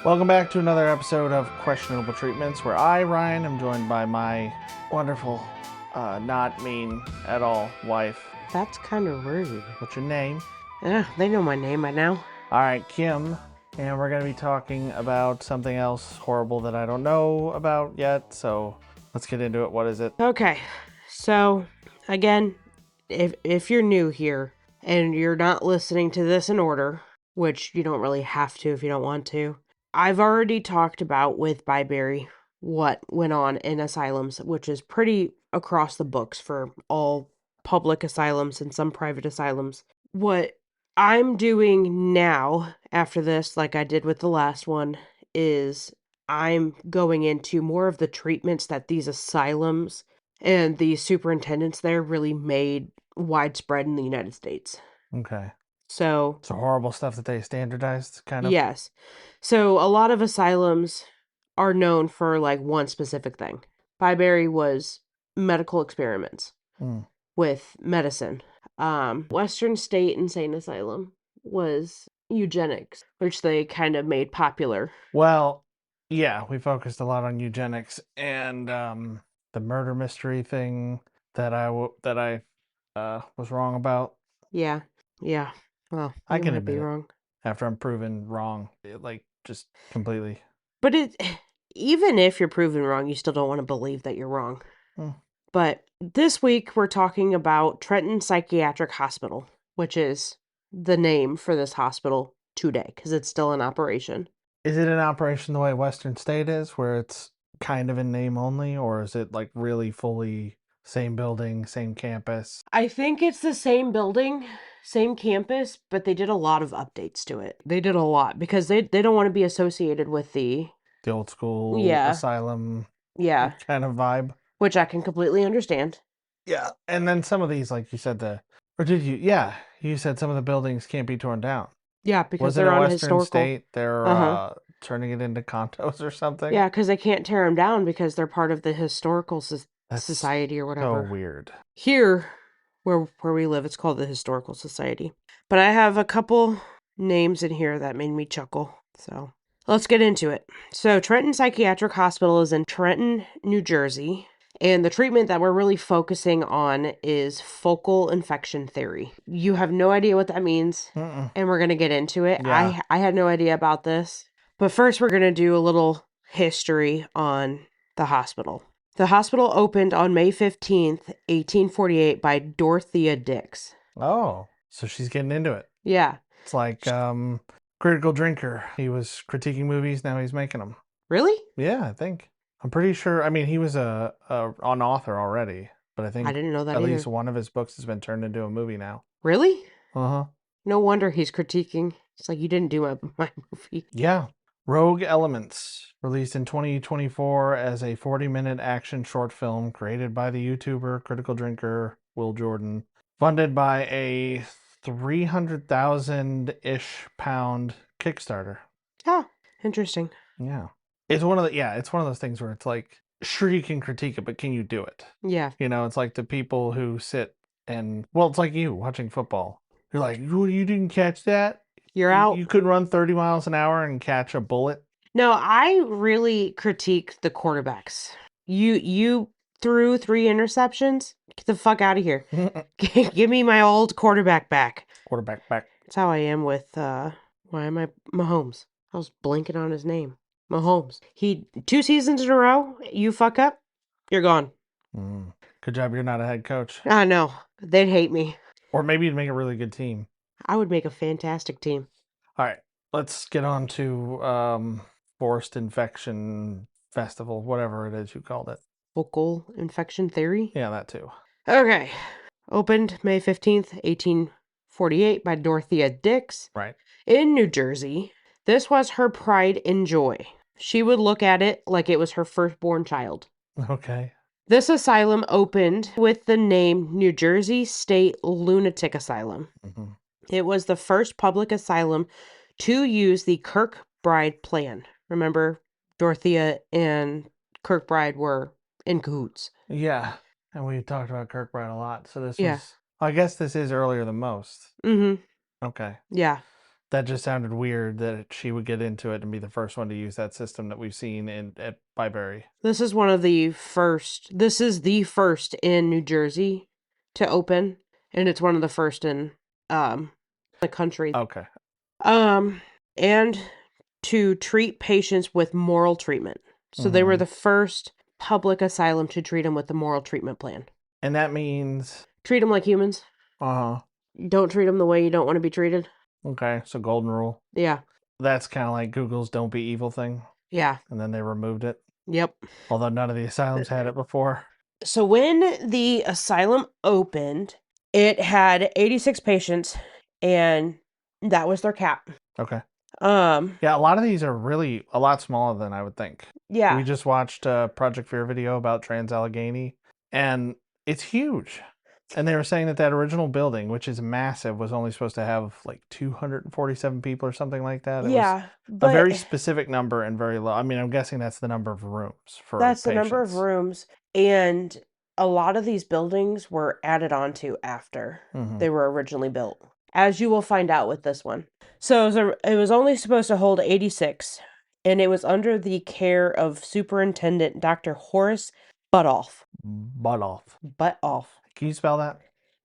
Welcome back to another episode of Questionable Treatments, where I, Ryan, am joined by my wonderful, not mean at all wife. That's kind of rude. What's your name? Yeah, they know my name by now. All right, Kim, and we're going to be talking about something else horrible that I don't know about yet, so let's get into it. What is it? Okay, so again, if you're new here and you're not listening to this in order, which you don't really have to if you don't want to, I've already talked about with Byberry what went on in asylums, which is pretty across the books for all public asylums and some private asylums. What I'm doing now after this, like I did with the last one, is I'm going into more of the treatments that these asylums and the superintendents there really made widespread in the United States. Okay. So horrible stuff that they standardized, kind of? yes. So a lot of asylums are known for like one specific thing. Byberry was medical experiments with medicine. Western State Insane Asylum was eugenics, which they kind of made popular. Well, yeah, we focused a lot on eugenics and the murder mystery thing that I was wrong about. Yeah. Well, I you can might admit be it. wrong. After I'm proven wrong, like just completely. But even if you're proven wrong, you still don't want to believe that you're wrong. But this week we're talking about Trenton Psychiatric Hospital, which is the name for this hospital today because it's still in operation. Is it in operation the way Western State is, where it's kind of in name only, or is it like really fully same building, same campus? I think it's the same building, same campus, but they did a lot of updates to it. They did a lot because they don't want to be associated with the old school asylum kind of vibe. Which I can completely understand. Yeah. And then some of these, like you said, you said some of the buildings can't be torn down. Yeah, because Was they're it in on Western historical. State? They're turning it into condos or something? Yeah, because they can't tear them down because they're part of the historical society or whatever. So weird. Here, where we live, it's called the Historical Society. But I have a couple names in here that made me chuckle. So let's get into it. So Trenton Psychiatric Hospital is in Trenton, New Jersey. And the treatment that we're really focusing on is focal infection theory. You have no idea what that means, and we're going to get into it. Yeah. I had no idea about this. But first, we're going to do a little history on the hospital. The hospital opened on May 15th, 1848 by Dorothea Dix. Oh, so she's getting into it. Yeah. It's like Critical Drinker. He was critiquing movies, now he's making them. Really? Yeah, I think. I'm pretty sure. I mean, he was an author already, but I think I didn't know that at either. least one of his books has been turned into a movie now. Really? Uh-huh. No wonder he's critiquing. It's like, you didn't do my movie. Yeah. Rogue Elements, released in 2024 as a 40-minute action short film created by the YouTuber Critical Drinker Will Jordan, funded by a 300,000-ish pound Kickstarter. Oh, interesting. Yeah. It's one of those things where it's like, sure, you can critique it, but can you do it? Yeah. You know, it's like the people who sit and, well, it's like you watching football. You're like, you didn't catch that? You're out. You couldn't run 30 miles an hour and catch a bullet? No, I really critique the quarterbacks. You threw 3 interceptions? Get the fuck out of here. Give me my old quarterback back. Quarterback back. That's how I am with, Mahomes. I was blanking on his name. Mahomes. 2 seasons in a row, you fuck up, you're gone. Good job you're not a head coach. I know. They'd hate me. Or maybe you'd make a really good team. I would make a fantastic team. All right, let's get on to Forced Infection Festival, whatever it is you called it. Focal infection theory? Yeah, that too. Okay. Opened May 15th, 1848 by Dorothea Dix. Right. In New Jersey. This was her pride and joy. She would look at it like it was her firstborn child. Okay. This asylum opened with the name New Jersey State Lunatic Asylum. Mm-hmm. It was the first public asylum to use the Kirkbride plan. Remember, Dorothea and Kirkbride were in cahoots. Yeah. And we talked about Kirkbride a lot. So this Yeah. was, I guess this is earlier than most. Mm-hmm. Okay. Yeah. That just sounded weird that she would get into it and be the first one to use that system that we've seen at Byberry. This is one of the first. This is the first in New Jersey to open, and it's one of the first in the country. Okay. And to treat patients with moral treatment. So they were the first public asylum to treat them with the moral treatment plan. And that means Treat them like humans. uh-huh. Don't treat them the way you don't want to be treated. Okay, so golden rule. Yeah. That's kind of like Google's "Don't be evil" thing, Yeah. and then they removed it. Yep. Although none of the asylums had it before. So when the asylum opened, it had 86 patients, and that was their cap. Okay. Um, Yeah, a lot of these are really a lot smaller than I would think. yeah. We just watched a Project Fear video about Trans-Allegheny, and it's huge. And they were saying that original building, which is massive, was only supposed to have like 247 people or something like that. It Yeah, was a but very specific number and very low. I mean, I'm guessing that's the number of rooms for that's the number of patients. rooms, and a lot of these buildings were added onto after they were originally built, as you will find out with this one. So it was only supposed to hold 86, and it was under the care of Superintendent Dr. Horace Butoff. Butoff. Can you spell that?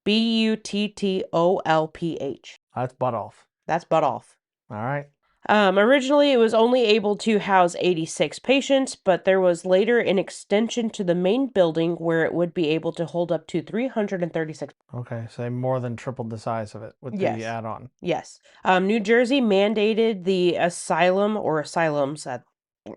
Buttolph. That's Butoff. That's Butoff. All right. Originally, it was only able to house 86 patients, but there was later an extension to the main building where it would be able to hold up to 336. Okay, so they more than tripled the size of it with the add-on. Yes. New Jersey mandated the asylum or asylums,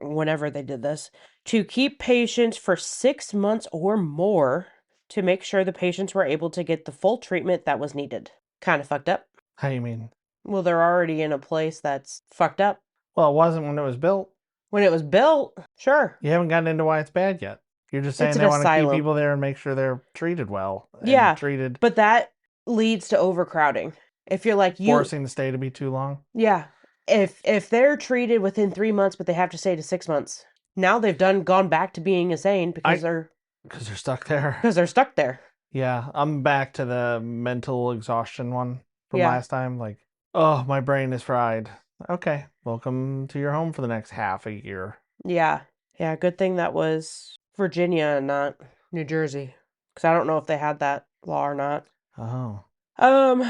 whenever they did this, to keep patients for 6 months or more to make sure the patients were able to get the full treatment that was needed. Kind of fucked up. How do you mean? Well, they're already in a place that's fucked up. Well, it wasn't when it was built. When it was built, sure. You haven't gotten into why it's bad yet. You're just saying It's they an want to keep asylum. people there and make sure they're treated well. And Yeah, treated, but that leads to overcrowding. If you're like forcing the stay to be too long. yeah. If they're treated within 3 months, but they have to stay to 6 months, now they've gone back to being insane because they're stuck there. because they're stuck there. Yeah, I'm back to the mental exhaustion one from Yeah. last time. Like, oh, my brain is fried. Okay, welcome to your home for the next half a year. Yeah. Yeah, good thing that was Virginia and not New Jersey, because I don't know if they had that law or not. Oh.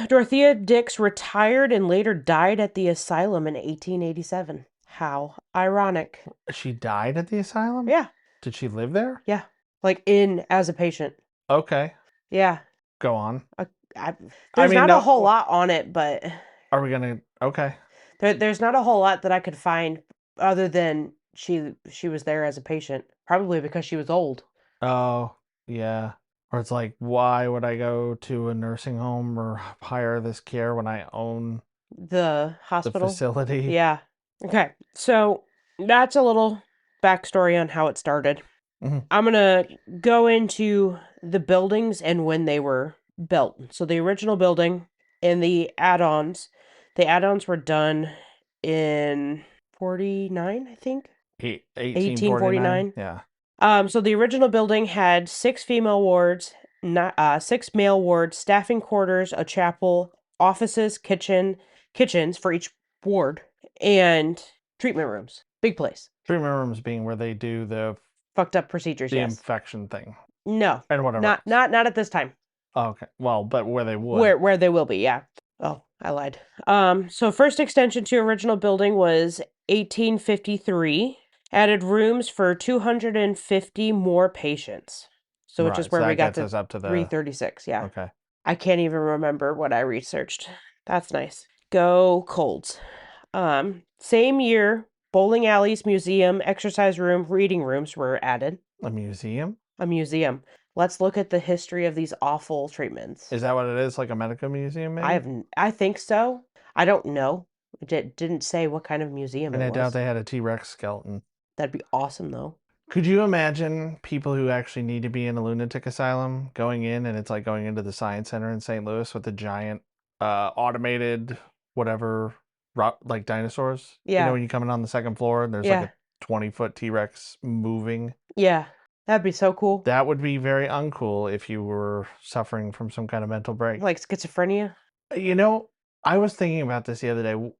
Dorothea Dix retired and later died at the asylum in 1887. How ironic. She died at the asylum? Yeah. Did she live there? Yeah. Like as a patient. Okay. Yeah. Go on. There's not a whole lot on it, but are we gonna? Okay. There's not a whole lot that I could find other than she was there as a patient, probably because she was old. Oh, yeah. Or it's like, why would I go to a nursing home or hire this care when I own the hospital? The facility? Yeah. Okay. So that's a little backstory on how it started. I'm going to go into the buildings and when they were built. So the original building and the add-ons were done in 49, I think. 1849. Yeah. So the original building had 6 female wards, 6 male wards, staffing quarters, a chapel, offices, kitchens for each ward, and treatment rooms. Big place. Treatment rooms being where they do the fucked up procedures. The infection thing. No. And whatever. Not at this time. Oh, okay. Well, but where they would. Where they will be, yeah. Oh, I lied. So first extension to original building was 1853. Added rooms for 250 more patients. So which is where we got to us up to the 336, yeah. Okay. I can't even remember what I researched. That's nice. Go Colds. Same year, bowling alleys, museum, exercise room, reading rooms were added. A museum? A museum. Let's look at the history of these awful treatments. Is that what it is? Like a medical museum, maybe? I think so. I don't know. It didn't say what kind of museum it was. And I doubt they had a T-Rex skeleton. That'd be awesome, though. Could you imagine people who actually need to be in a lunatic asylum going in, and it's like going into the Science Center in St. Louis with the giant automated whatever, like dinosaurs? Yeah. You know when you come in on the second floor and there's like a 20-foot T-Rex moving? Yeah. That'd be so cool. That would be very uncool if you were suffering from some kind of mental break. Like schizophrenia. You know, I was thinking about this the other day.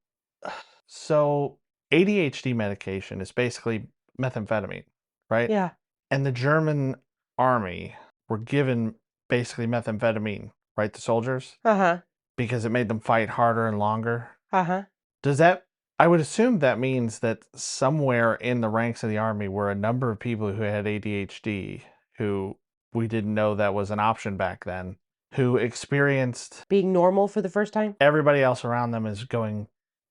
So, ADHD medication is basically methamphetamine, right? Yeah. And the German army were given basically methamphetamine, right? The soldiers, Uh-huh. because it made them fight harder and longer. Uh-huh. Does that, I would assume that means that somewhere in the ranks of the army were a number of people who had ADHD who we didn't know that was an option back then, who experienced Being normal for the first time? everybody else around them is going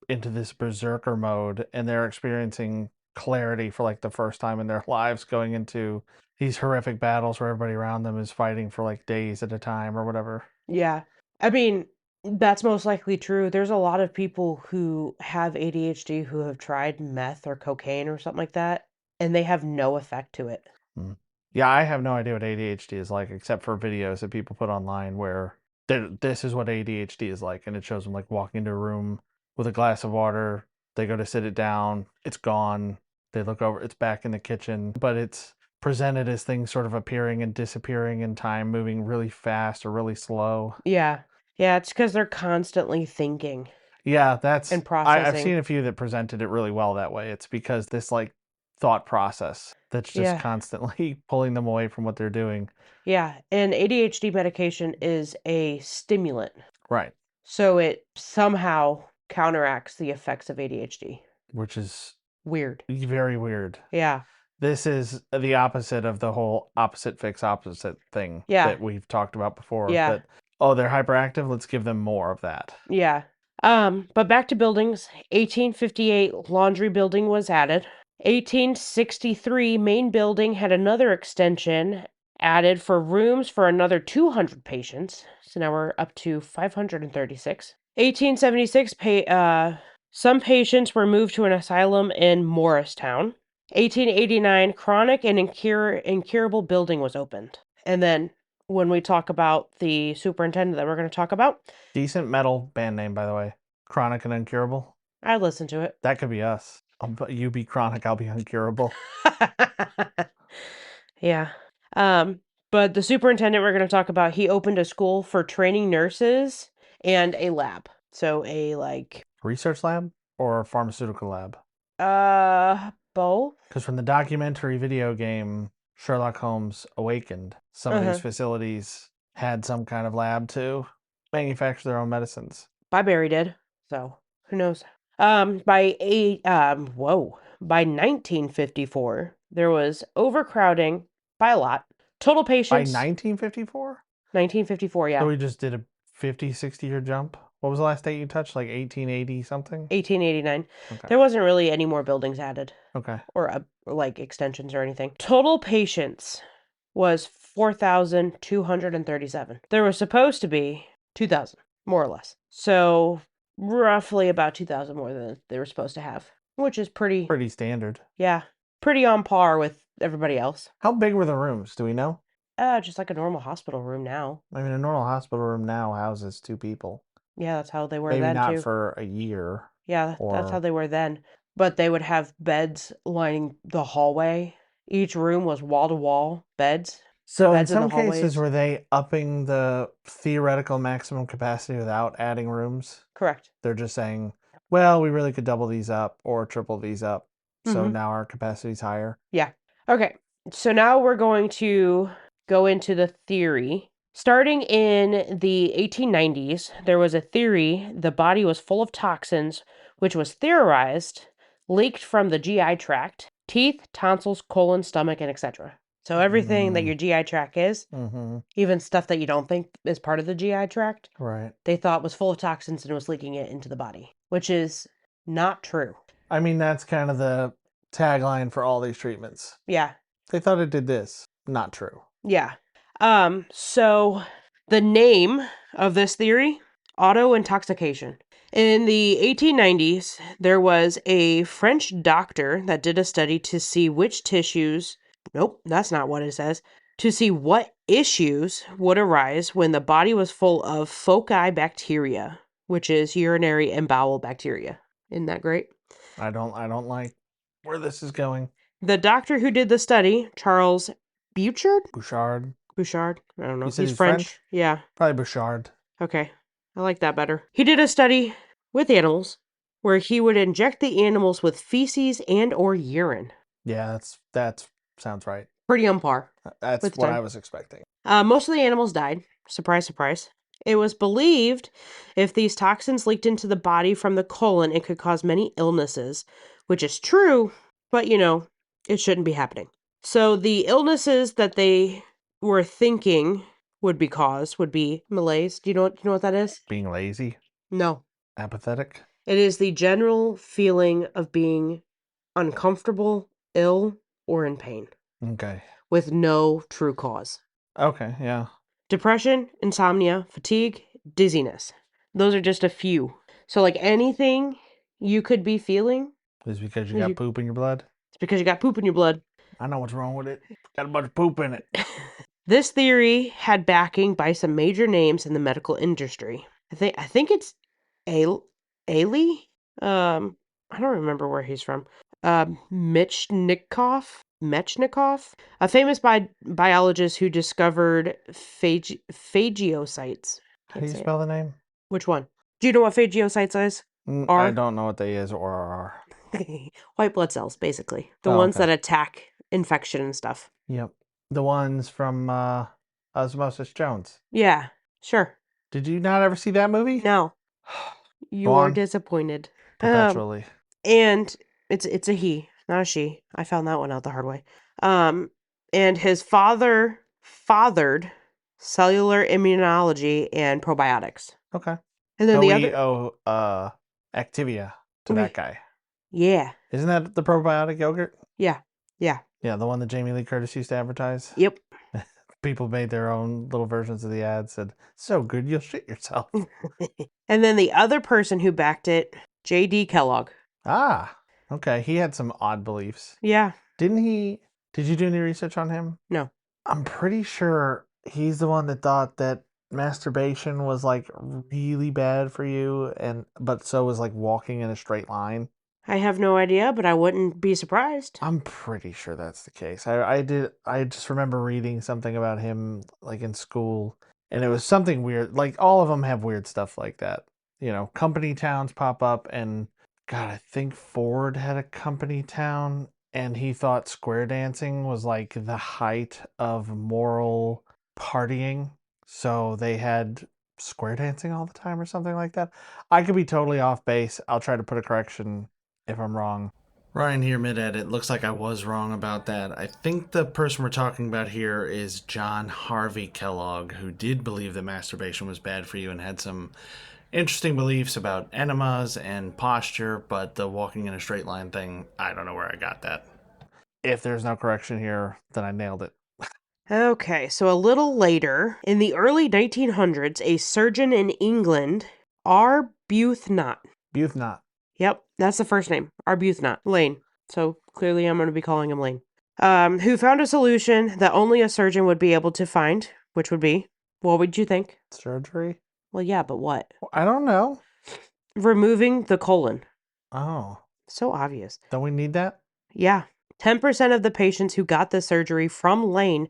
into this berserker mode and they're experiencing clarity for like the first time in their lives, going into these horrific battles where everybody around them is fighting for like days at a time or whatever. Yeah. I mean, that's most likely true. There's a lot of people who have ADHD who have tried meth or cocaine or something like that, and they have no effect to it. Mm. Yeah, I have no idea what ADHD is like except for videos that people put online where this is what ADHD is like, and it shows them like walking into a room with a glass of water. They go to sit it down, it's gone. They look over, it's back in the kitchen, but it's presented as things sort of appearing and disappearing in time, moving really fast or really slow. Yeah. Yeah, it's because they're constantly thinking Yeah, and I've processing. seen a few that presented it really well that way. It's because this like thought process that's just Yeah. constantly pulling them away from what they're doing. Yeah. And ADHD medication is a stimulant. Right. So it somehow counteracts the effects of ADHD. Which is Weird. very weird. Yeah. This is the opposite of the whole opposite fix opposite thing Yeah. that we've talked about before. Yeah. That, oh, they're hyperactive, let's give them more of that. Yeah. But back to buildings. 1858 laundry building was added. 1863 main building had another extension added for rooms for another 200 patients. So now we're up to 536. 1876 some patients were moved to an asylum in Morristown. 1889 chronic and incurable building was opened. And then when we talk about the superintendent that we're going to talk about, Decent metal band name, by the way. Chronic and Uncurable. I listened to it. That could be us. You be chronic, I'll be uncurable. Yeah. But the superintendent we're going to talk about, he opened a school for training nurses and a lab. So a like Research lab or pharmaceutical lab? both. Because from the documentary video game Sherlock Holmes Awakened, some of these facilities had some kind of lab to manufacture their own medicines. Byberry did. So who knows? By 1954, there was overcrowding by a lot. Total By patients 1954? 1954, yeah. So we just did a 50, 60-year jump? What was the last date you touched? Like 1880 something? 1889. Okay. There wasn't really any more buildings added Okay. or like extensions or anything. Total patients was 4,237. There was supposed to be 2,000, more or less. So roughly about 2,000 more than they were supposed to have, which is pretty, Pretty standard. yeah, pretty on par with everybody else. How big were the rooms? Do we know? Just like a normal hospital room now. I mean, a normal hospital room now houses 2 people. Yeah, that's how they were Maybe then not too. for a year. Yeah, that's how Or they were then. But they would have beds lining the hallway. Each room was wall to wall beds. so in Beds in the some cases, hallways. were they upping the theoretical maximum capacity without adding rooms? Correct. They're just saying, well, we really could double these up or triple these up. So Mhm. now our capacity's higher. Yeah. Okay. So now we're going to go into the theory. Starting in the 1890s, there was a theory the body was full of toxins, which was theorized leaked from the GI tract, teeth, tonsils, colon, stomach, and etc. So everything that your GI tract is, Mm-hmm. even stuff that you don't think is part of the GI tract, Right. they thought was full of toxins and was leaking it into the body, which is not true. I mean, that's kind of the tagline for all these treatments. Yeah. They thought it did this. Not true. Yeah. So the name of this theory, auto intoxication. In the 1890s, there was a French doctor that did a study to see which tissues, nope, that's not what it says, to see what issues would arise when the body was full of foci bacteria, which is urinary and bowel bacteria. Isn't that great? I don't like where this is going. The doctor who did the study, Charles Bouchard? Bouchard. Bouchard? I don't know. You said He's he's French. French? Yeah. Probably Bouchard. Okay. I like that better. He did a study with animals where he would inject the animals with feces and or urine. Yeah, that sounds right. Pretty on par That's with the what time. I was expecting. Most of the animals died. Surprise, surprise. It was believed if these toxins leaked into the body from the colon, it could cause many illnesses, which is true, but it shouldn't be happening. So the illnesses that they were thinking would be malaise. Do you know what that is? Being lazy, No. apathetic. It is the general feeling of being uncomfortable, ill, or in pain Okay. with no true cause. Okay, yeah. Depression, insomnia, fatigue, dizziness. Those are just a few. So, like anything you could be feeling, Is it because you is got you- poop in your blood? it's because you got poop in your blood. I know what's wrong with it. Got a bunch of poop in it. This theory had backing by some major names in the medical industry. I think it's Ailey. I don't remember where he's from. Mechnikov, a famous biologist who discovered phagocytes. How do you spell the name? Which one? Do you know what phagocytes is? I don't know what they is or are. White blood cells, basically. The Oh, ones okay. that attack infection and stuff. Yep. The ones from Osmosis Jones. Yeah, sure. Did you not ever see that movie? No, Go you are on. disappointed. Perpetually. And it's a he, not a she. I found that one out the hard way. And his father fathered cellular immunology and probiotics. Okay. And then So the we other, owe Activia to that guy. yeah, Isn't that the probiotic yogurt? yeah, Yeah, the one that Jamie Lee Curtis used to advertise. yep. People made their own little versions of the ad. Said, "So good, you'll shit yourself." And then the other person who backed it, J.D. Kellogg. Ah, okay. He had some odd beliefs. Yeah, Didn't he? Did you do any research on him? no, I'm pretty sure he's the one that thought that masturbation was like really bad for you, but so was like walking in a straight line. I have no idea, but I wouldn't be surprised. I'm pretty sure that's the case. I just remember reading something about him like in school, and it was something weird. Like all of them have weird stuff like that. Company towns pop up, and God, I think Ford had a company town, and he thought square dancing was like the height of moral partying. So they had square dancing all the time or something like that. I could be totally off base. I'll try to put a correction if I'm wrong. Ryan here, mid-edit. Looks like I was wrong about that. I think the person we're talking about here is John Harvey Kellogg, who did believe that masturbation was bad for you and had some interesting beliefs about enemas and posture, but the walking in a straight line thing, I don't know where I got that. If there's no correction here, then I nailed it. Okay, so a little later, in the early 1900s, a surgeon in England, Arbuthnot. Buthnot. Yep, that's the first name, Arbuthnot, Lane. So clearly I'm going to be calling him Lane. Who found a solution that only a surgeon would be able to find, which would be, what would you think? Surgery? Well, yeah, but what? I don't know. Removing the colon. Oh. So obvious. Don't we need that? Yeah. 10% of the patients who got the surgery from Lane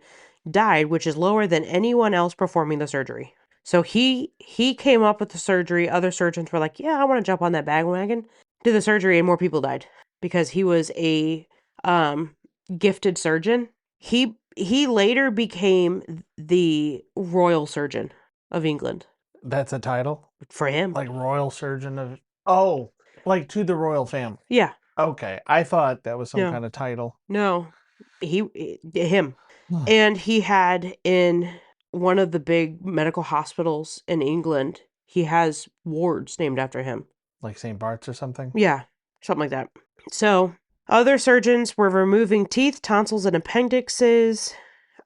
died, which is lower than anyone else performing the surgery. So he came up with the surgery. Other surgeons were like, yeah, I want to jump on that bandwagon. Did the surgery and more people died because he was a gifted surgeon. He later became the royal surgeon of England. That's a title? For him. Like royal surgeon of... Oh, like to the royal family. Yeah. Okay, I thought that was some kind of title. No, him. And he had in one of the big medical hospitals in England, he has wards named after him. Like St. Bart's or something? Yeah, something like that. So other surgeons were removing teeth, tonsils, and appendixes.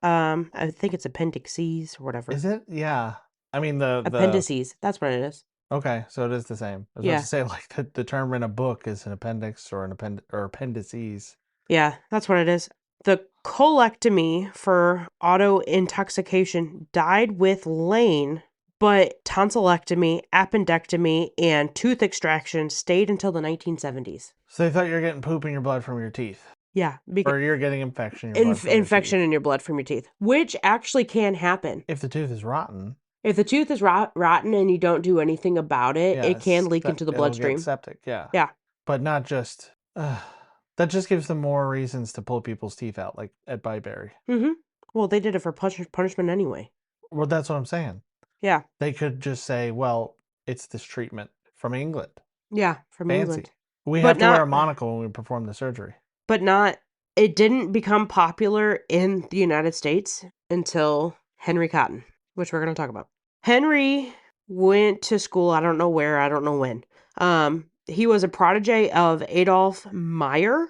I think it's appendices or whatever. Is it? Yeah. I mean the appendices. That's what it is. Okay, so it is the same. I was about to say like the term in a book is an appendix or appendices. Yeah, that's what it is. The colectomy for auto intoxication died with Lane, but tonsillectomy, appendectomy, and tooth extraction stayed until the 1970s. So they thought you were getting poop in your blood from your teeth. Yeah, because Or you're getting infection in your blood from your infection teeth. in your blood from your teeth, which actually can happen. If the tooth is rotten, If the tooth is rotten and you don't do anything about it, it can leak into the it'll get bloodstream. septic, yeah. Yeah. But not just... that just gives them more reasons to pull people's teeth out, like at Byberry. Mm-hmm. Well, they did it for punishment anyway. Well, that's what I'm saying. Yeah. They could just say, well, it's this treatment from England. Yeah, from Fancy. England. We But have to wear a not- monocle when we perform the surgery. But not, it didn't become popular in the United States until Henry Cotton, which we're going to talk about. Henry went to school, I don't know where, I don't know when. He was a protege of Adolph Meyer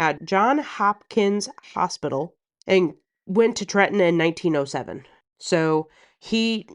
at John Hopkins Hospital and went to Trenton in 1907. So he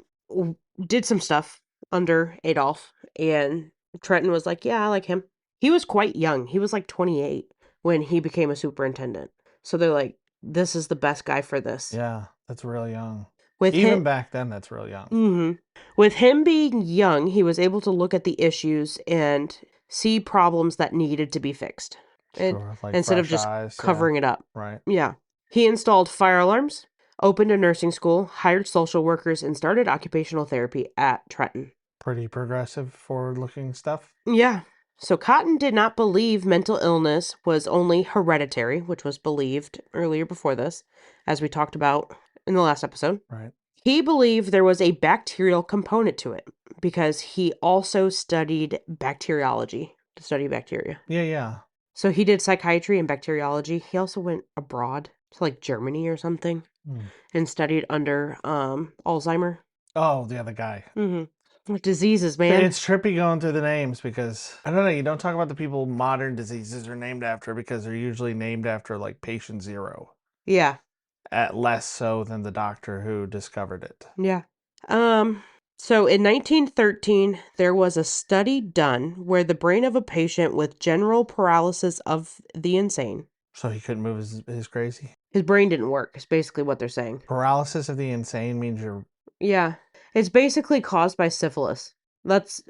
did some stuff under Adolph, and Trenton was like, yeah, I like him. He was quite young. He was like 28 when he became a superintendent. So they're like, this is the best guy for this. Yeah, that's really young. With Even him, back then, that's real young. Mm-hmm. With him being young, he was able to look at the issues and see problems that needed to be fixed. Sure, like Instead of fresh just eyes, covering it up. right. Yeah. He installed fire alarms, opened a nursing school, hired social workers, and started occupational therapy at Trenton. Pretty progressive, forward-looking stuff. Yeah. So Cotton did not believe mental illness was only hereditary, which was believed earlier before this, as we talked about in the last episode. Right. He believed there was a bacterial component to it because he also studied bacteriology, to study bacteria. Yeah. So he did psychiatry and bacteriology. He also went abroad to like Germany or something and studied under Alzheimer. Oh, the other guy. Mm-hmm. What diseases, man? It's trippy going through the names because, I don't know, you don't talk about the people modern diseases are named after because they're usually named after like patient zero. Yeah. At less so than the doctor who discovered it. Yeah. So in 1913, there was a study done where the brain of a patient with general paralysis of the insane. So he couldn't move his crazy? His brain didn't work, is basically what they're saying. Paralysis of the insane means you're... Yeah. It's basically caused by syphilis. It's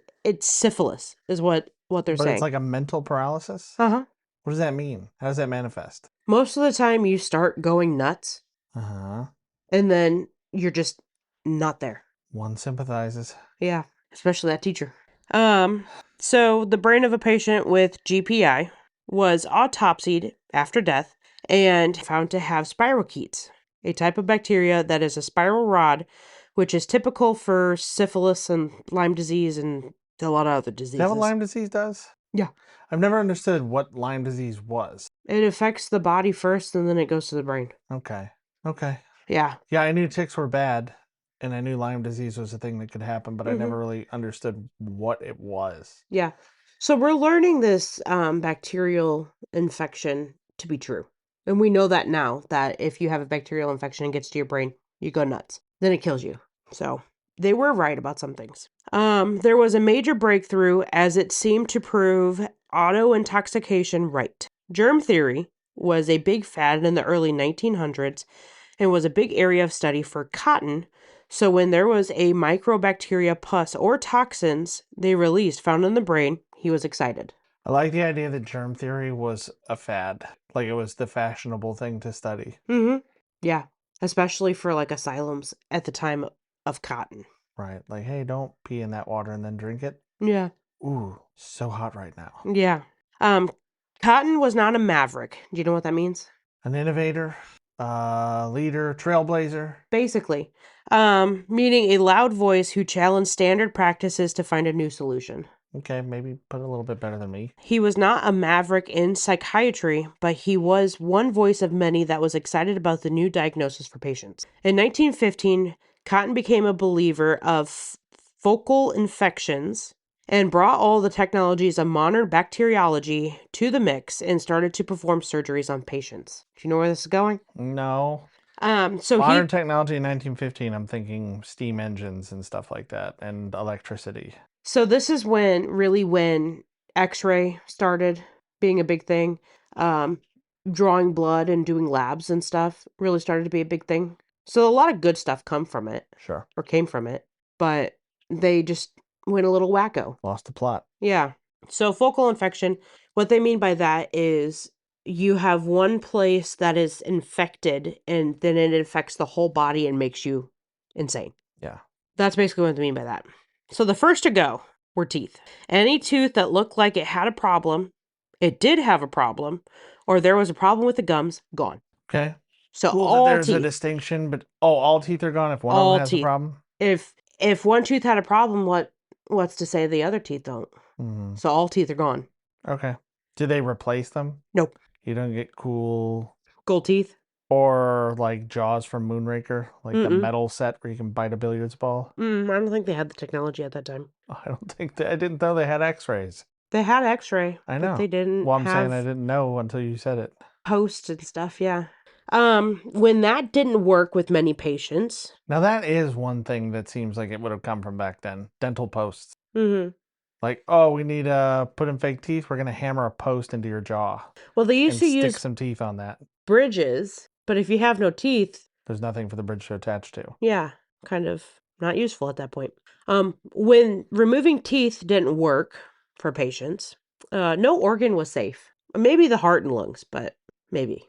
syphilis is what they're But saying. it's like a mental paralysis? Uh-huh. What does that mean? How does that manifest? Most of the time you start going nuts Uh-huh. and then you're just not there. One sympathizes. Yeah, especially that teacher. So the brain of a patient with GPI was autopsied after death and found to have spirochetes, a type of bacteria that is a spiral rod, which is typical for syphilis and Lyme disease and a lot of other diseases. Is that what Lyme disease does? Yeah. I've never understood what Lyme disease was. It affects the body first and then it goes to the brain. Okay. Yeah. Yeah, I knew ticks were bad, and I knew Lyme disease was a thing that could happen, but I never really understood what it was. Yeah. So we're learning this bacterial infection to be true. And we know that now, that if you have a bacterial infection and gets to your brain, you go nuts. Then it kills you. So they were right about some things. There was a major breakthrough as it seemed to prove auto-intoxication right. Germ theory was a big fad in the early 1900s and was a big area of study for Cotton. So when there was a microbacteria, pus, or toxins they released found in the brain, he was excited. I like the idea that germ theory was a fad. Like it was the fashionable thing to study. Mm-hmm. Yeah. Especially for like asylums at the time of Cotton. Right. Like, hey, don't pee in that water and then drink it. Yeah. Ooh, so hot right now. Yeah. Cotton was not a maverick. Do you know what that means? An innovator, leader, trailblazer. Basically. Meaning a loud voice who challenged standard practices to find a new solution. Okay, maybe put a little bit better than me. He was not a maverick in psychiatry, but he was one voice of many that was excited about the new diagnosis for patients. In 1915, Cotton became a believer of focal infections and brought all the technologies of modern bacteriology to the mix and started to perform surgeries on patients. Do you know where this is going? No. So Modern technology in 1915, I'm thinking steam engines and stuff like that, and electricity. So this is when X-ray started being a big thing. Drawing blood and doing labs and stuff really started to be a big thing. So a lot of good stuff came from it, but they just went a little wacko. Lost the plot. Yeah. So focal infection, what they mean by that is you have one place that is infected and then it infects the whole body and makes you insane. Yeah. That's basically what I mean by that. So the first to go were teeth. Any tooth that looked like it had a problem, it did have a problem, or there was a problem with the gums, gone. Okay. So Cool that all there's a teeth, distinction, but all teeth are gone if one of them all has a teeth. problem. If one tooth had a problem, what's to say the other teeth don't? Mm-hmm. So all teeth are gone. Okay. Do they replace them? Nope. You don't get cool Gold teeth? or like Jaws from Moonraker, like the Mm-mm. metal set where you can bite a billiards ball. I don't think they had the technology at that time. I don't think I didn't know they had X-rays. They had X-ray, I but know. they didn't Well, I'm saying I have didn't know until you said it. posts and stuff. Yeah. When that didn't work with many patients. Now that is one thing that seems like it would have come from back then. Dental posts. Mm-hmm. Like, oh, we need to put in fake teeth. We're gonna hammer a post into your jaw Well, they used and to stick use some teeth on that. bridges, but if you have no teeth, There's nothing for the bridge to attach to. yeah, kind of not useful at that point. When removing teeth didn't work for patients, no organ was safe. Maybe the heart and lungs, but maybe.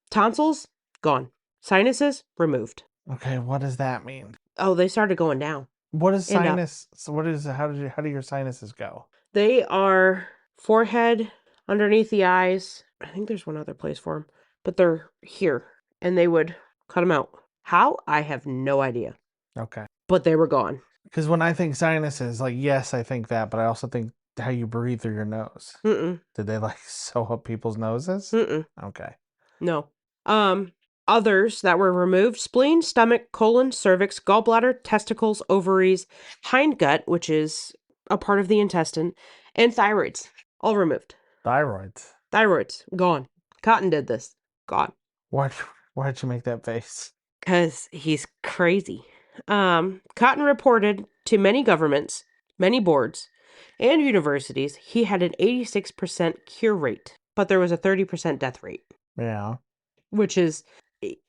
Tonsils gone. Sinuses removed. Okay, what does that mean? Oh, they started going down What is and up. sinus? So what is how do your sinuses go? They are forehead, underneath the eyes. I think there's one other place for them, but they're here, and they would cut them out. How? I have no idea. Okay. But they were gone. Because when I think sinuses, like yes, I think that, but I also think how you breathe through your nose. Mm-mm. Did they like sew up people's noses? Mm-mm. Okay. No. Others that were removed: spleen, stomach, colon, cervix, gallbladder, testicles, ovaries, hindgut, which is a part of the intestine, and thyroids. All removed. Thyroids. Thyroids, gone. Cotton did this. Gone. Why why'd you make that face? Because he's crazy. Cotton reported to many governments, many boards, and universities he had an 86% cure rate, but there was a 30% death rate, Yeah. which is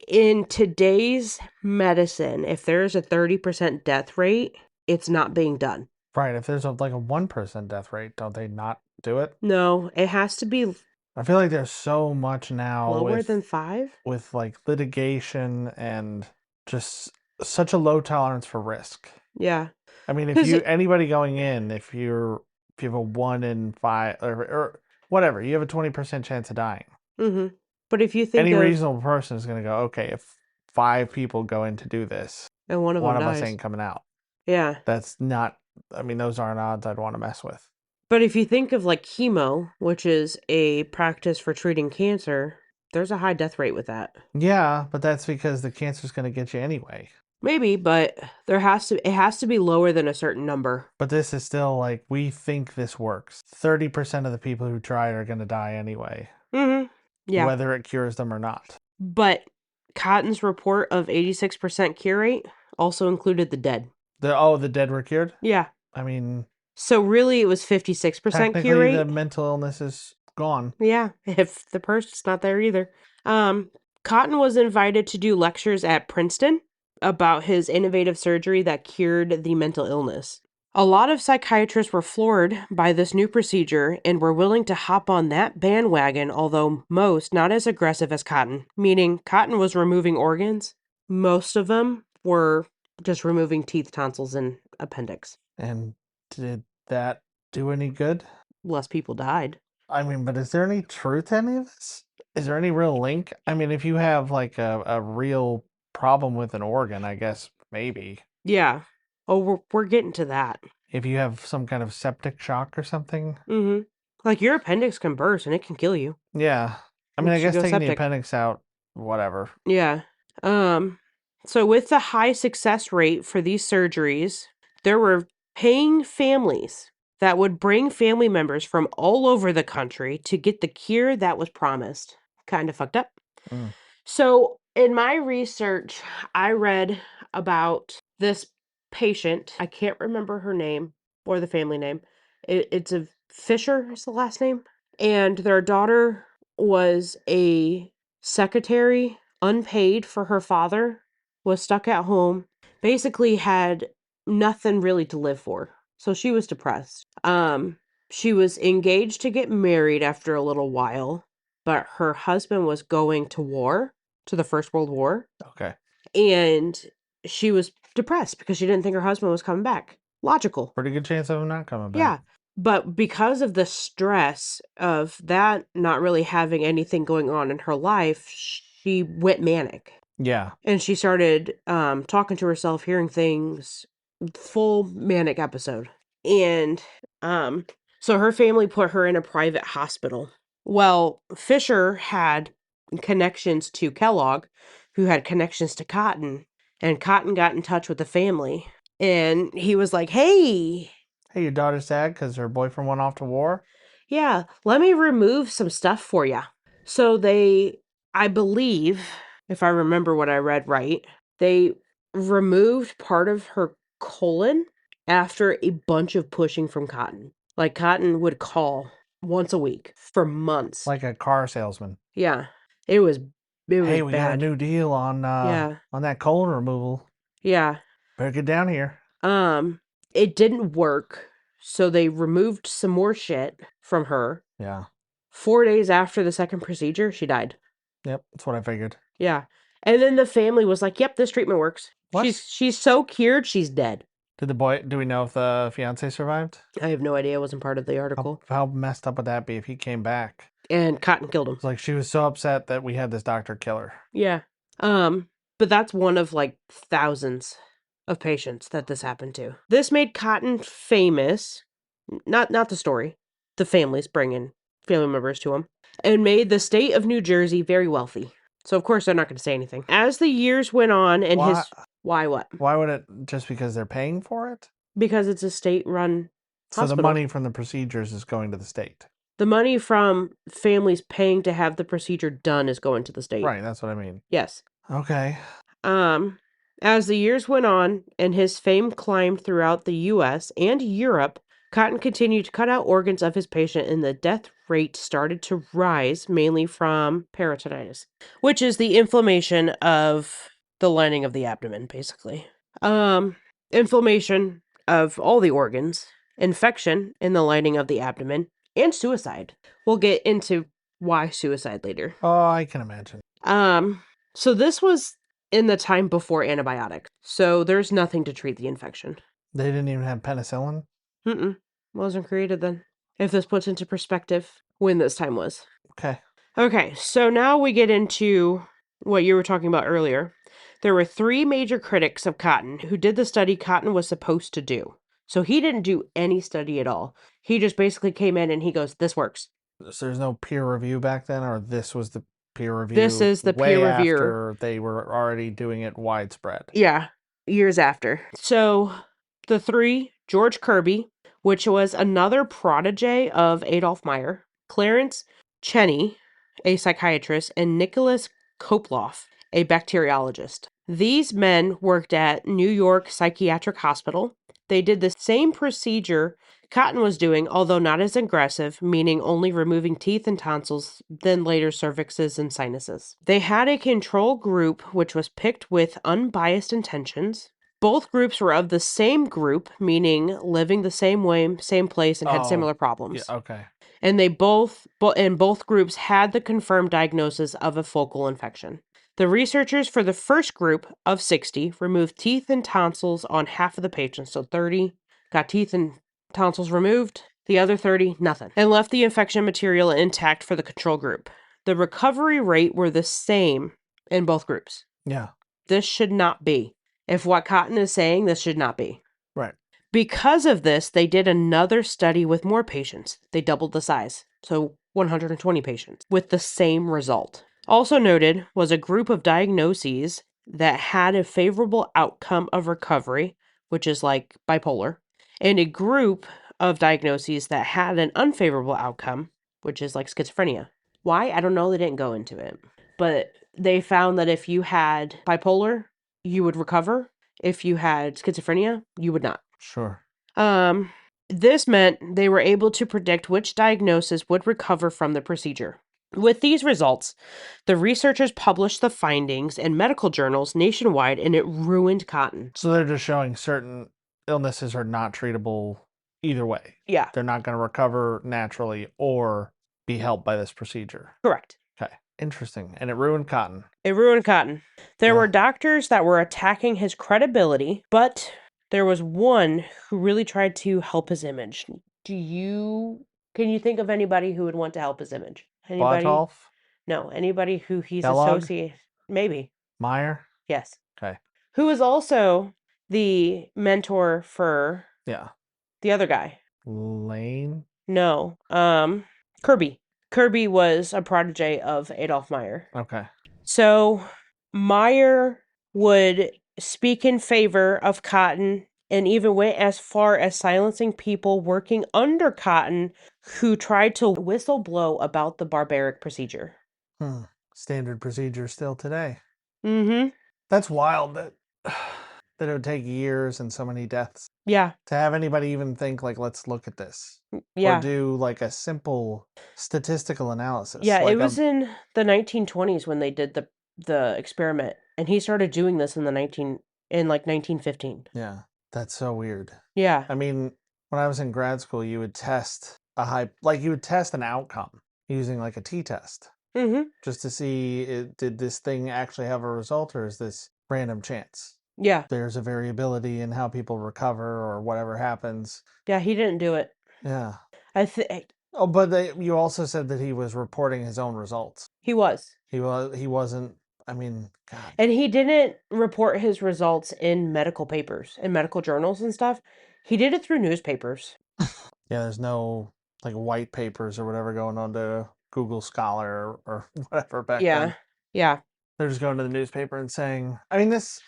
in today's medicine, if there's a 30% death rate, it's not being done. Right. If there's like a 1% death rate, don't they not do it? No, it has to be I feel like there's so much now lower than 5. with like litigation and just such a low tolerance for risk. Yeah. I mean, Because anybody going in, if you have a 1 in 5 or whatever, you have a 20% chance of dying. But if you think Any of, reasonable person is going to go, okay, if 5 people go in to do this, and one of one them of us dies. ain't coming out. Yeah. That's not, I mean, those aren't odds I'd want to mess with. But if you think of like chemo, which is a practice for treating cancer, there's a high death rate with that. Yeah, but that's because the cancer's going to get you anyway. Maybe, but it has to be lower than a certain number. But this is still like, we think this works. 30% of the people who try it are going to die anyway. Yeah. Whether it cures them or not. But Cotton's report of 86% cure rate also included the dead. The dead were cured? Yeah. I mean, So really it was 56% cure technically rate. the mental illness is gone. Yeah, if the person's not there either. Cotton was invited to do lectures at Princeton about his innovative surgery that cured the mental illness. A lot of psychiatrists were floored by this new procedure and were willing to hop on that bandwagon, although most not as aggressive as Cotton, meaning Cotton was removing organs. Most of them were just removing teeth, tonsils, and appendix. And did that do any good? Less people died. I mean, but is there any truth to any of this? Is there any real link? I mean, if you have like a real problem with an organ, I guess maybe. Yeah. Oh, we're getting to that. If you have some kind of septic shock or something. Like your appendix can burst and it can kill you. Yeah. I mean, I Makes you guess go taking the septic. appendix out, whatever. Yeah. So with the high success rate for these surgeries, there were paying families that would bring family members from all over the country to get the cure that was promised. Kind of fucked up. Mm. So in my research, I read about this patient. I can't remember her name or the family name. It's a Fisher is the last name. And their daughter was a secretary, unpaid for her father, was stuck at home, basically had nothing really to live for. So she was depressed. She was engaged to get married after a little while. but her husband was going to war, to the First World War, Okay. and she was depressed because she didn't think her husband was coming back. Logical. Pretty good chance of him not coming back. Yeah. But because of the stress of that not really having anything going on in her life, she went manic. Yeah. And she started talking to herself, hearing things, full manic episode. And so her family put her in a private hospital. Well, Fisher had connections to Kellogg, who had connections to Cotton, and Cotton got in touch with the family. And he was like, hey, Hey, your daughter's sad because her boyfriend went off to war? yeah, let me remove some stuff for you. So I believe, if I remember what I read right, they removed part of her colon after a bunch of pushing from Cotton. Like Cotton would call once a week for months. Like a car salesman. Yeah, it was Hey, we got a bad. new deal on Yeah, that colon removal. yeah. Better get down here. It didn't work, so they removed some more shit from her. Yeah. 4 days after the second procedure, she died. Yep, that's what I figured. Yeah. And then the family was like, yep, this treatment works. What? She's so cured, she's dead. Do we know if the fiance survived? I have no idea. It wasn't part of the article. How messed up would that be if he came back? And Cotton killed him. It's like she was so upset that we had this doctor kill her. Yeah. But that's one of like thousands of patients that this happened to. This made Cotton famous. Not the story. The families bringing family members to him. And made the state of New Jersey very wealthy. So of course they're not going to say anything. As the years went on and Why what? Why would it, just because they're paying for it? Because it's a state-run hospital. So the money from the procedures is going to the state. The money from families paying to have the procedure done is going to the state. Right, that's what I mean. Yes. Okay. As the years went on and his fame climbed throughout the US and Europe, Cotton continued to cut out organs of his patient and the death rate started to rise, mainly from peritonitis, which is the inflammation of the lining of the abdomen, basically. Inflammation of all the organs, infection in the lining of the abdomen, and suicide. We'll get into why suicide later. Oh, I can imagine. So this was in the time before antibiotics. So there's nothing to treat the infection. They didn't even have penicillin? Wasn't created then. If this puts into perspective when this time was. Okay. Okay, so now we get into what you were talking about earlier. There were 3 major critics of Cotton who did the study Cotton was supposed to do. So he didn't do any study at all. He just basically came in and he goes, this works. So there's no peer review back then, or this was the peer review? This is the peer review. After they were already doing it widespread. Yeah, years after. So the 3, George Kirby, which was another protege of Adolf Meyer, Clarence Cheney, a psychiatrist, and Nicholas Koploff, a bacteriologist. These men worked at New York Psychiatric Hospital. They did the same procedure Cotton was doing, although not as aggressive, meaning only removing teeth and tonsils, then later cervixes and sinuses. They had a control group which was picked with unbiased intentions. Both groups were of the same group, meaning living the same way, same place, and had similar problems. Yeah, okay. And both groups had the confirmed diagnosis of a focal infection. The researchers for the first group of 60 removed teeth and tonsils on half of the patients, so 30 got teeth and tonsils removed, the other 30, nothing, and left the infection material intact for the control group. The recovery rate were the same in both groups. Yeah. This should not be. If what Cotton is saying, this should not be. Right. Because of this, they did another study with more patients. They doubled the size, so 120 patients, with the same result. Also noted was a group of diagnoses that had a favorable outcome of recovery, which is like bipolar, and a group of diagnoses that had an unfavorable outcome, which is like schizophrenia. Why? I don't know. They didn't go into it. But they found that if you had bipolar, you would recover. If you had schizophrenia, you would not. Sure. This meant they were able to predict which diagnosis would recover from the procedure. With these results, the researchers published the findings in medical journals nationwide, and it ruined Cotton. So they're just showing certain illnesses are not treatable either way. Yeah. They're not going to recover naturally, or be helped by this procedure. Correct. Okay. Interesting. And it ruined cotton. It ruined cotton. There were Ugh. doctors that were attacking his credibility, but there was one who really tried to help his image. Can you think of anybody who would want to help his image? Anybody? Botolf? No, anybody who he's Kellogg? associated. Maybe. Meyer? Yes. Okay. Who is also the mentor for Yeah. the other guy? Lane? No. Kirby. Kirby was a protege of Adolf Meyer. Okay. So Meyer would speak in favor of cotton and even went as far as silencing people working under cotton who tried to whistleblow about the barbaric procedure. Standard procedure still today. Mm-hmm. That's wild that that it would take years and so many deaths Yeah. to have anybody even think like, let's look at this. Or Yeah. do like a simple statistical analysis. Yeah, like it was in the 1920s when they did the experiment, and he started doing this in 1915. Yeah, that's so weird. Yeah. I mean, when I was in grad school, you would test you would test an outcome using like a t-test Mm-hmm. just to see did this thing actually have a result or is this random chance? Yeah. There's a variability in how people recover or whatever happens. Yeah, he didn't do it. Yeah. I think Oh, but you also said that he was reporting his own results. he was. He wasn't. I mean, God. And he didn't report his results in medical papers, in medical journals and stuff. He did it through newspapers. Yeah, there's no like white papers or whatever going on to Google Scholar or whatever back then. Yeah. They're just going to the newspaper and saying, I mean, this,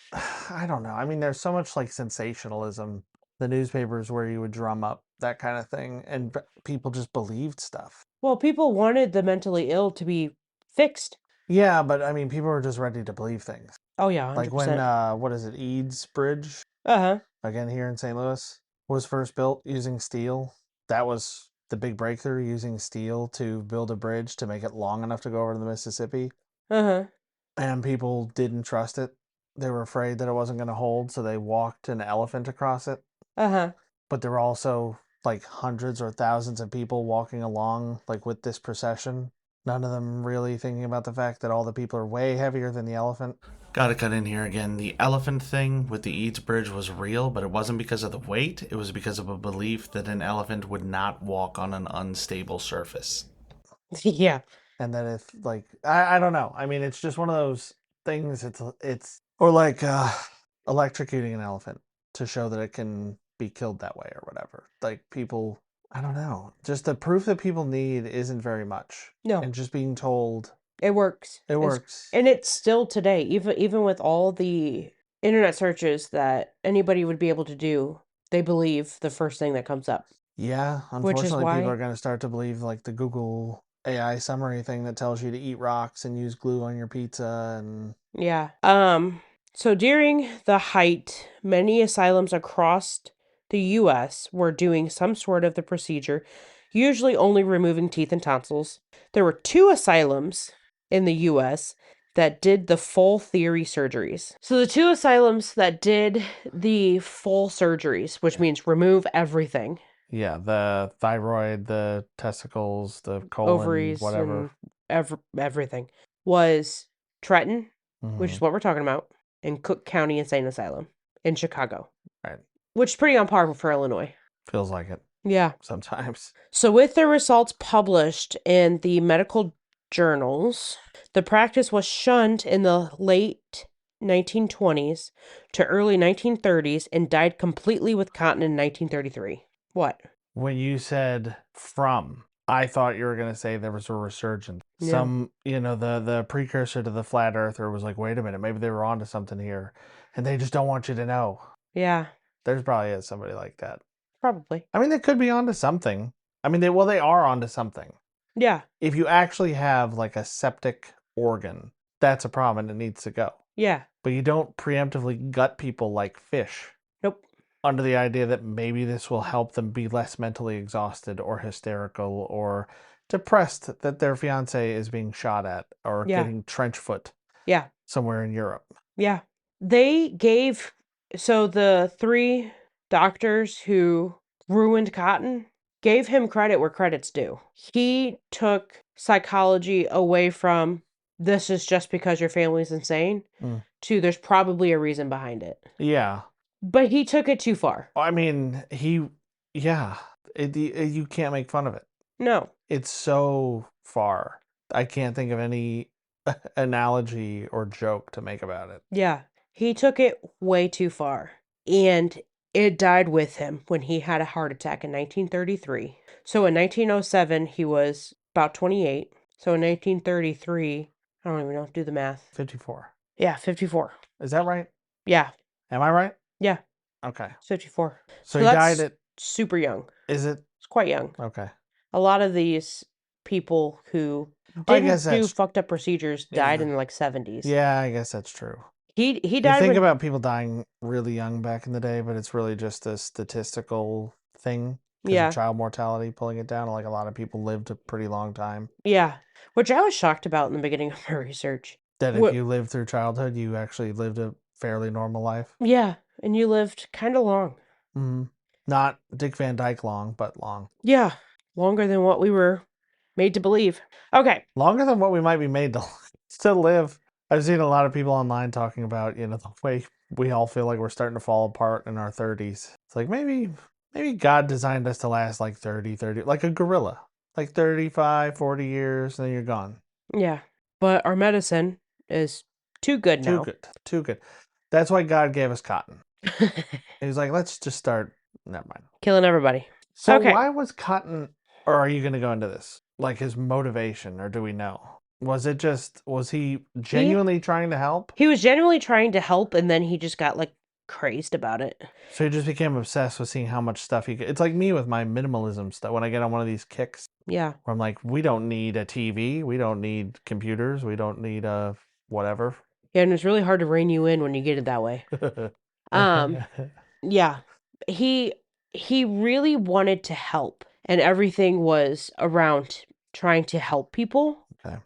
I don't know. I mean, there's so much like sensationalism. The newspapers where you would drum up that kind of thing and people just believed stuff. Well, people wanted the mentally ill to be fixed. Yeah, but I mean, people were just ready to believe things. Oh, yeah, 100%. Like when, what is it, Eads Bridge? Uh-huh. Again, here in St. Louis, was first built using steel. That was the big breakthrough, using steel to build a bridge to make it long enough to go over to the Mississippi. Uh-huh. And people didn't trust it. They were afraid that it wasn't going to hold, so they walked an elephant across it. Uh-huh. But there were also like hundreds or thousands of people walking along like with this procession. None of them really thinking about the fact that all the people are way heavier than the elephant. Gotta cut in here again. The elephant thing with the Eads Bridge was real, but it wasn't because of the weight. It was because of a belief that an elephant would not walk on an unstable surface. Yeah. And that if like I don't know. I mean, it's just one of those things. It's or like electrocuting an elephant to show that it can be killed that way or whatever. Like people, I don't know. Just the proof that people need isn't very much. No. And just being told it works. It works. And it's still today, even with all the internet searches that anybody would be able to do, they believe the first thing that comes up. Yeah, Which is unfortunately, why people are going to start to believe like the Google AI summary thing that tells you to eat rocks and use glue on your pizza and Yeah. So during the height, many asylums across the US were doing some sort of the procedure, usually only removing teeth and tonsils. There were 2 asylums in the US that did the full theory surgeries. So the 2 asylums that did the full surgeries, which means remove everything. Yeah, the thyroid, the testicles, the colon, ovaries, whatever. And everything, was Trenton, which is Mhm. what we're talking about, and Cook County Insane Asylum in Chicago. Right. Which is pretty on par for Illinois. Feels like it Yeah. sometimes. So with the results published in the medical journals, the practice was shunned in the late 1920s to early 1930s and died completely with cotton in 1933. What? When you said from, I thought you were going to say there was a resurgence. No. Some, the precursor to the flat earther was like, wait a minute, maybe they were onto something here. And they just don't want you to know. Yeah. There's probably is somebody like that. Probably. I mean, they could be onto something. I mean, they are onto something. Yeah. If you actually have like a septic organ, that's a problem and it needs to go. Yeah. But you don't preemptively gut people like fish. Nope. Under the idea that maybe this will help them be less mentally exhausted or hysterical or depressed that their fiance is being shot at or getting trench foot. Yeah. Somewhere in Europe. Yeah. So the 3 doctors who ruined cotton gave him credit where credit's due. He took psychology away from this is just because your family's insane to there's probably a reason behind it. Yeah. But he took it too far. I mean, you can't make fun of it. No. It's so far. I can't think of any analogy or joke to make about it. Yeah. He took it way too far. And it died with him when he had a heart attack in 1933. So in 1907, he was about 28. So in 1933, I don't even know, do the math. 54. Yeah, 54. Is that right? Yeah. Am I right? Yeah. Okay. 54. So he died at... super young. Is it? It's quite young. Okay. A lot of these people who didn't do fucked up procedures died in like 70s. Yeah, I guess that's true. He died. You think about people dying really young back in the day, but it's really just a statistical thing. Yeah. Of child mortality pulling it down. Like a lot of people lived a pretty long time. Yeah. Which I was shocked about in the beginning of my research. That if you lived through childhood, you actually lived a fairly normal life. Yeah. And you lived kind of long. Mm-hmm. Not Dick Van Dyke long, but long. Yeah. Longer than what we were made to believe. Okay. Longer than what we might be made to live. I've seen a lot of people online talking about, the way we all feel like we're starting to fall apart in our 30s. It's like maybe God designed us to last like 30, like a gorilla. Like 35, 40 years, and then you're gone. Yeah. But our medicine is too good now. Too good. That's why God gave us cotton. He was like, let's just start. Never mind. Killing everybody. So why was cotton, or are you going to go into this? Like his motivation, or do we know? Was he genuinely trying to help? He was genuinely trying to help, and then he just got like crazed about it. So he just became obsessed with seeing how much stuff he could. It's like me with my minimalism stuff. When I get on one of these kicks, yeah, where I'm like, we don't need a TV, we don't need computers, we don't need a whatever. Yeah, and it's really hard to rein you in when you get it that way. Yeah, he really wanted to help, and everything was around trying to help people. Okay.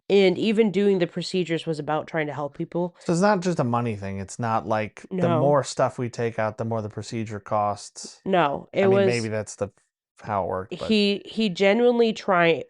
And even doing the procedures was about trying to help people. So it's not just a money thing. It's not like the more stuff we take out, the more the procedure costs. No, maybe that's how it worked. But... He genuinely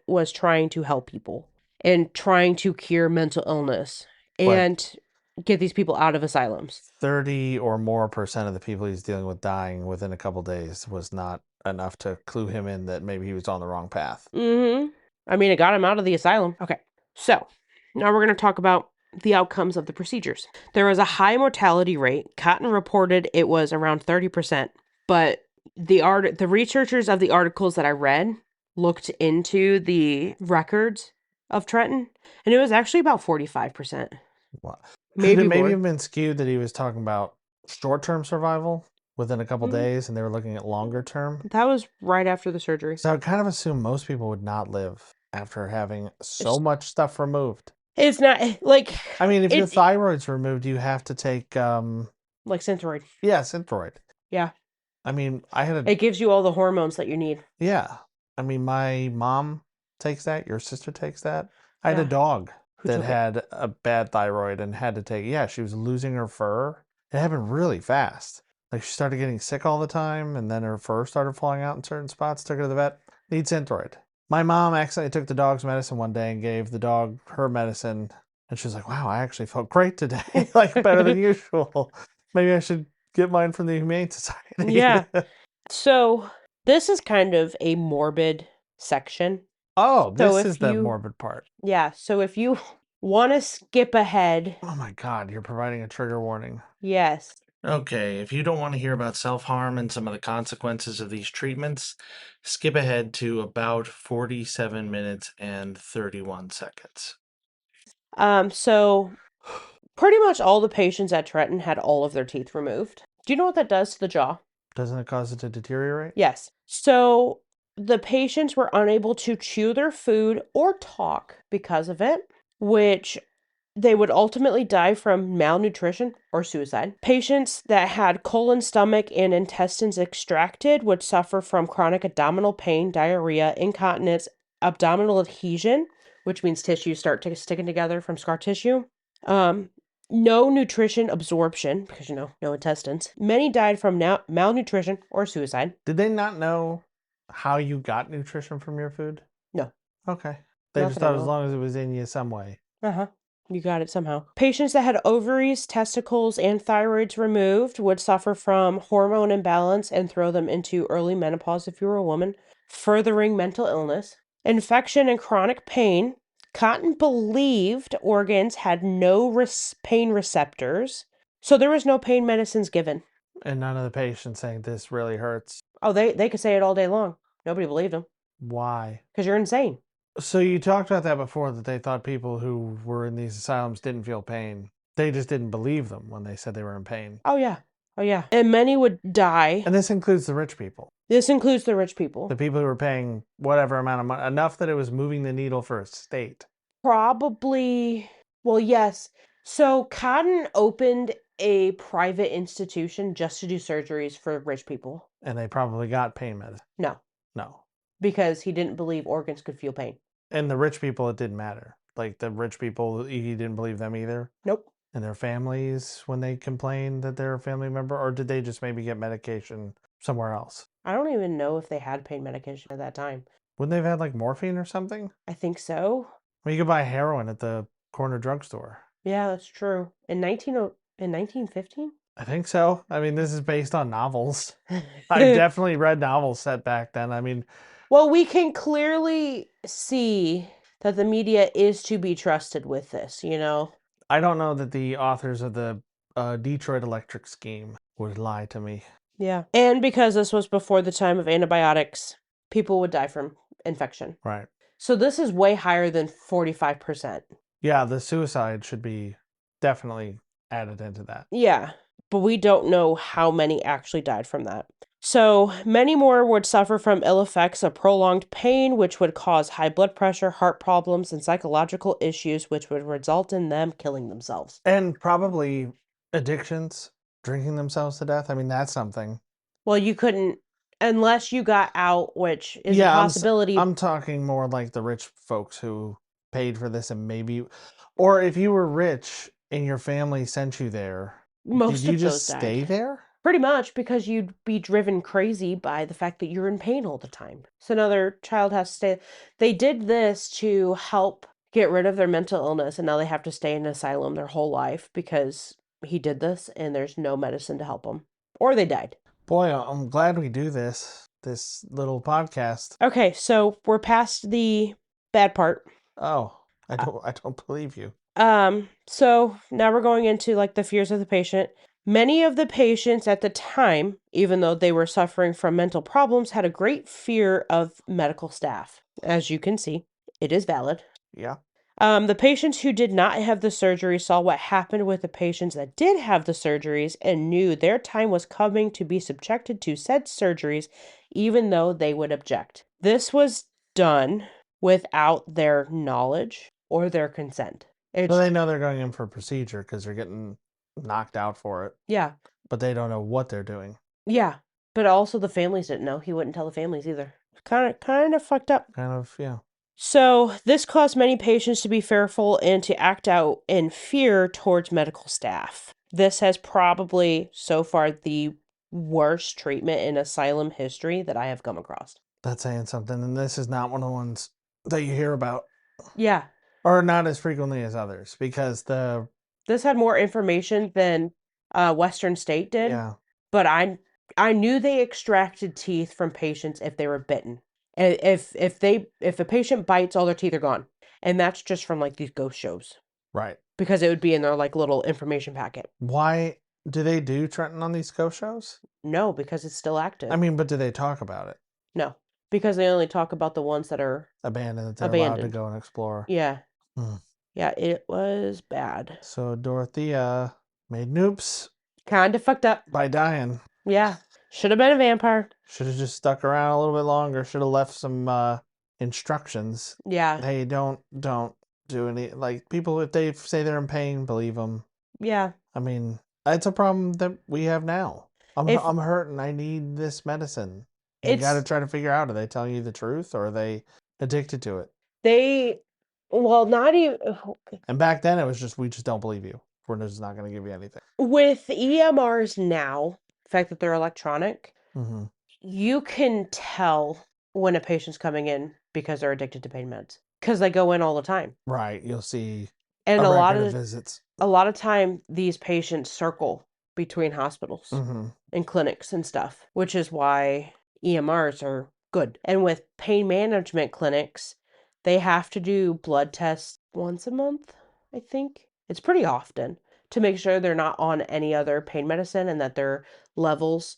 was trying to help people and trying to cure mental illness and get these people out of asylums. 30 or more % of the people he's dealing with dying within a couple days was not enough to clue him in that maybe he was on the wrong path. Mm-hmm. I mean, it got him out of the asylum. Okay. So, now we're going to talk about the outcomes of the procedures. There was a high mortality rate. Cotton reported it was around 30%, but the researchers of the articles that I read looked into the records of Trenton, and it was actually about 45%. Wow. Maybe have been skewed that he was talking about short-term survival within a couple days, and they were looking at longer term. That was right after the surgery. So I would kind of assume most people would not live after having so much stuff removed. It's not like... I mean, if your thyroid's removed, you have to take... like Synthroid. Yeah, Synthroid. Yeah. I mean, it gives you all the hormones that you need. Yeah. I mean, my mom takes that. Your sister takes that. I had a dog that had a bad thyroid and had to take... Yeah, she was losing her fur. It happened really fast. Like, she started getting sick all the time, and then her fur started falling out in certain spots. Took her to the vet. Needs Synthroid. My mom accidentally took the dog's medicine one day and gave the dog her medicine. And she was like, wow, I actually felt great today. Like, better than usual. Maybe I should get mine from the Humane Society. Yeah. So, this is kind of a morbid section. Oh, this is the morbid part. Yeah. So, if you want to skip ahead... Oh my God, you're providing a trigger warning. Yes. Okay, if you don't want to hear about self-harm and some of the consequences of these treatments, skip ahead to about 47 minutes and 31 seconds. So pretty much all the patients at Trenton had all of their teeth removed. Do you know what that does to the jaw? Doesn't it cause it to deteriorate? Yes. So the patients were unable to chew their food or talk because of it, which they would ultimately die from malnutrition or suicide. Patients that had colon, stomach, and intestines extracted would suffer from chronic abdominal pain, diarrhea, incontinence, abdominal adhesion, which means tissues start sticking together from scar tissue. No nutrition absorption, because, no intestines. Many died from malnutrition or suicide. Did they not know how you got nutrition from your food? No. Okay. They Not just that I thought as know of. long as it was in you some way. Uh-huh. You got it somehow. Patients that had ovaries, testicles, and thyroids removed would suffer from hormone imbalance and throw them into early menopause if you were a woman, furthering mental illness, infection, and chronic pain. Cotton believed organs had no pain receptors, so there was no pain medicines given. And none of the patients saying this really hurts. Oh, they could say it all day long. Nobody believed them Why? because you're insane. So you talked about that before, that they thought people who were in these asylums didn't feel pain. They just didn't believe them when they said they were in pain. Oh, yeah. Oh, yeah. And many would die. And this includes the rich people. This includes the rich people. The people who were paying whatever amount of money, enough that it was moving the needle for a state. Probably, well, yes. So Cotton opened a private institution just to do surgeries for rich people. And they probably got pain medicine. No, No. because he didn't believe organs could feel pain. And the rich people, it didn't matter. Like the rich people, he didn't believe them either. Nope. And their families, when they complained that they're a family member, or did they just maybe get medication somewhere else? I don't even know if they had pain medication at that time. Wouldn't they have had like morphine or something? I think so. Well, you could buy heroin at the corner drugstore. Yeah, that's true. In 1915? I think so. I mean, this is based on novels. I've definitely read novels set back then. I mean, Well, we can clearly see that the media is to be trusted with this, you know? I don't know that the authors of the Detroit Electric Scheme would lie to me. Yeah. And because this was before the time of antibiotics, people would die from infection. Right. So this is way higher than 45%. Yeah, the suicide should be definitely added into that. Yeah. But we don't know how many actually died from that. So many more would suffer from ill effects of prolonged pain, which would cause high blood pressure, heart problems, and psychological issues, which would result in them killing themselves. And probably addictions, drinking themselves to death. I mean, that's something. Well, you couldn't, unless you got out, which is a possibility. I'm talking more like the rich folks who paid for this and maybe, or if you were rich and your family sent you there, Most did you of just those stay died. there? Pretty much, because you'd be driven crazy by the fact that you're in pain all the time. So another child has to stay. They did this to help get rid of their mental illness, and now they have to stay in an asylum their whole life because he did this and there's no medicine to help them. Or they died. Boy, I'm glad we do this little podcast. Okay, so we're past the bad part. Oh, I don't believe you. So now we're going into like the fears of the patient. Many of the patients at the time, even though they were suffering from mental problems, had a great fear of medical staff. As you can see, it is valid. Yeah. The patients who did not have the surgery saw what happened with the patients that did have the surgeries and knew their time was coming to be subjected to said surgeries, even though they would object. This was done without their knowledge or their consent. So they know they're going in for a procedure because they're getting knocked out for it. Yeah. But they don't know what they're doing. Yeah. But also the families didn't know. He wouldn't tell the families either. Kind of fucked up. Kind of, yeah. So this caused many patients to be fearful and to act out in fear towards medical staff. This has probably so far the worst treatment in asylum history that I have come across. That's saying something. And this is not one of the ones that you hear about. Yeah. Or not as frequently as others, because this had more information than Western State did. Yeah. But I knew they extracted teeth from patients if they were bitten. And if a patient bites, all their teeth are gone. And that's just from like these ghost shows. Right. Because it would be in their like little information packet. Why do they do Trenton on these ghost shows? No, because it's still active. I mean, but do they talk about it? No, because they only talk about the ones that are abandoned, that they're allowed to go and explore. Yeah. Yeah, it was bad. So Dorothea made noops. Kind of fucked up. By dying. Yeah. Should have been a vampire. Should have just stuck around a little bit longer. Should have left some instructions. Yeah. Hey, don't do any, like, people, if they say they're in pain, believe them. Yeah. I mean, it's a problem that we have now. I'm hurting. I need this medicine. You got to try to figure out, are they telling you the truth or are they addicted to it? Well, not even. And back then it was just, we just don't believe you. We're just not going to give you anything. With EMRs now, the fact that they're electronic, Mm-hmm. you can tell when a patient's coming in because they're addicted to pain meds, because they go in all the time. Right. You'll see And a a lot record of of visits. time these patients circle between hospitals Mm-hmm. and clinics and stuff, which is why EMRs are good. And with pain management clinics, they have to do blood tests once a month, I think. It's pretty often to make sure they're not on any other pain medicine and that their levels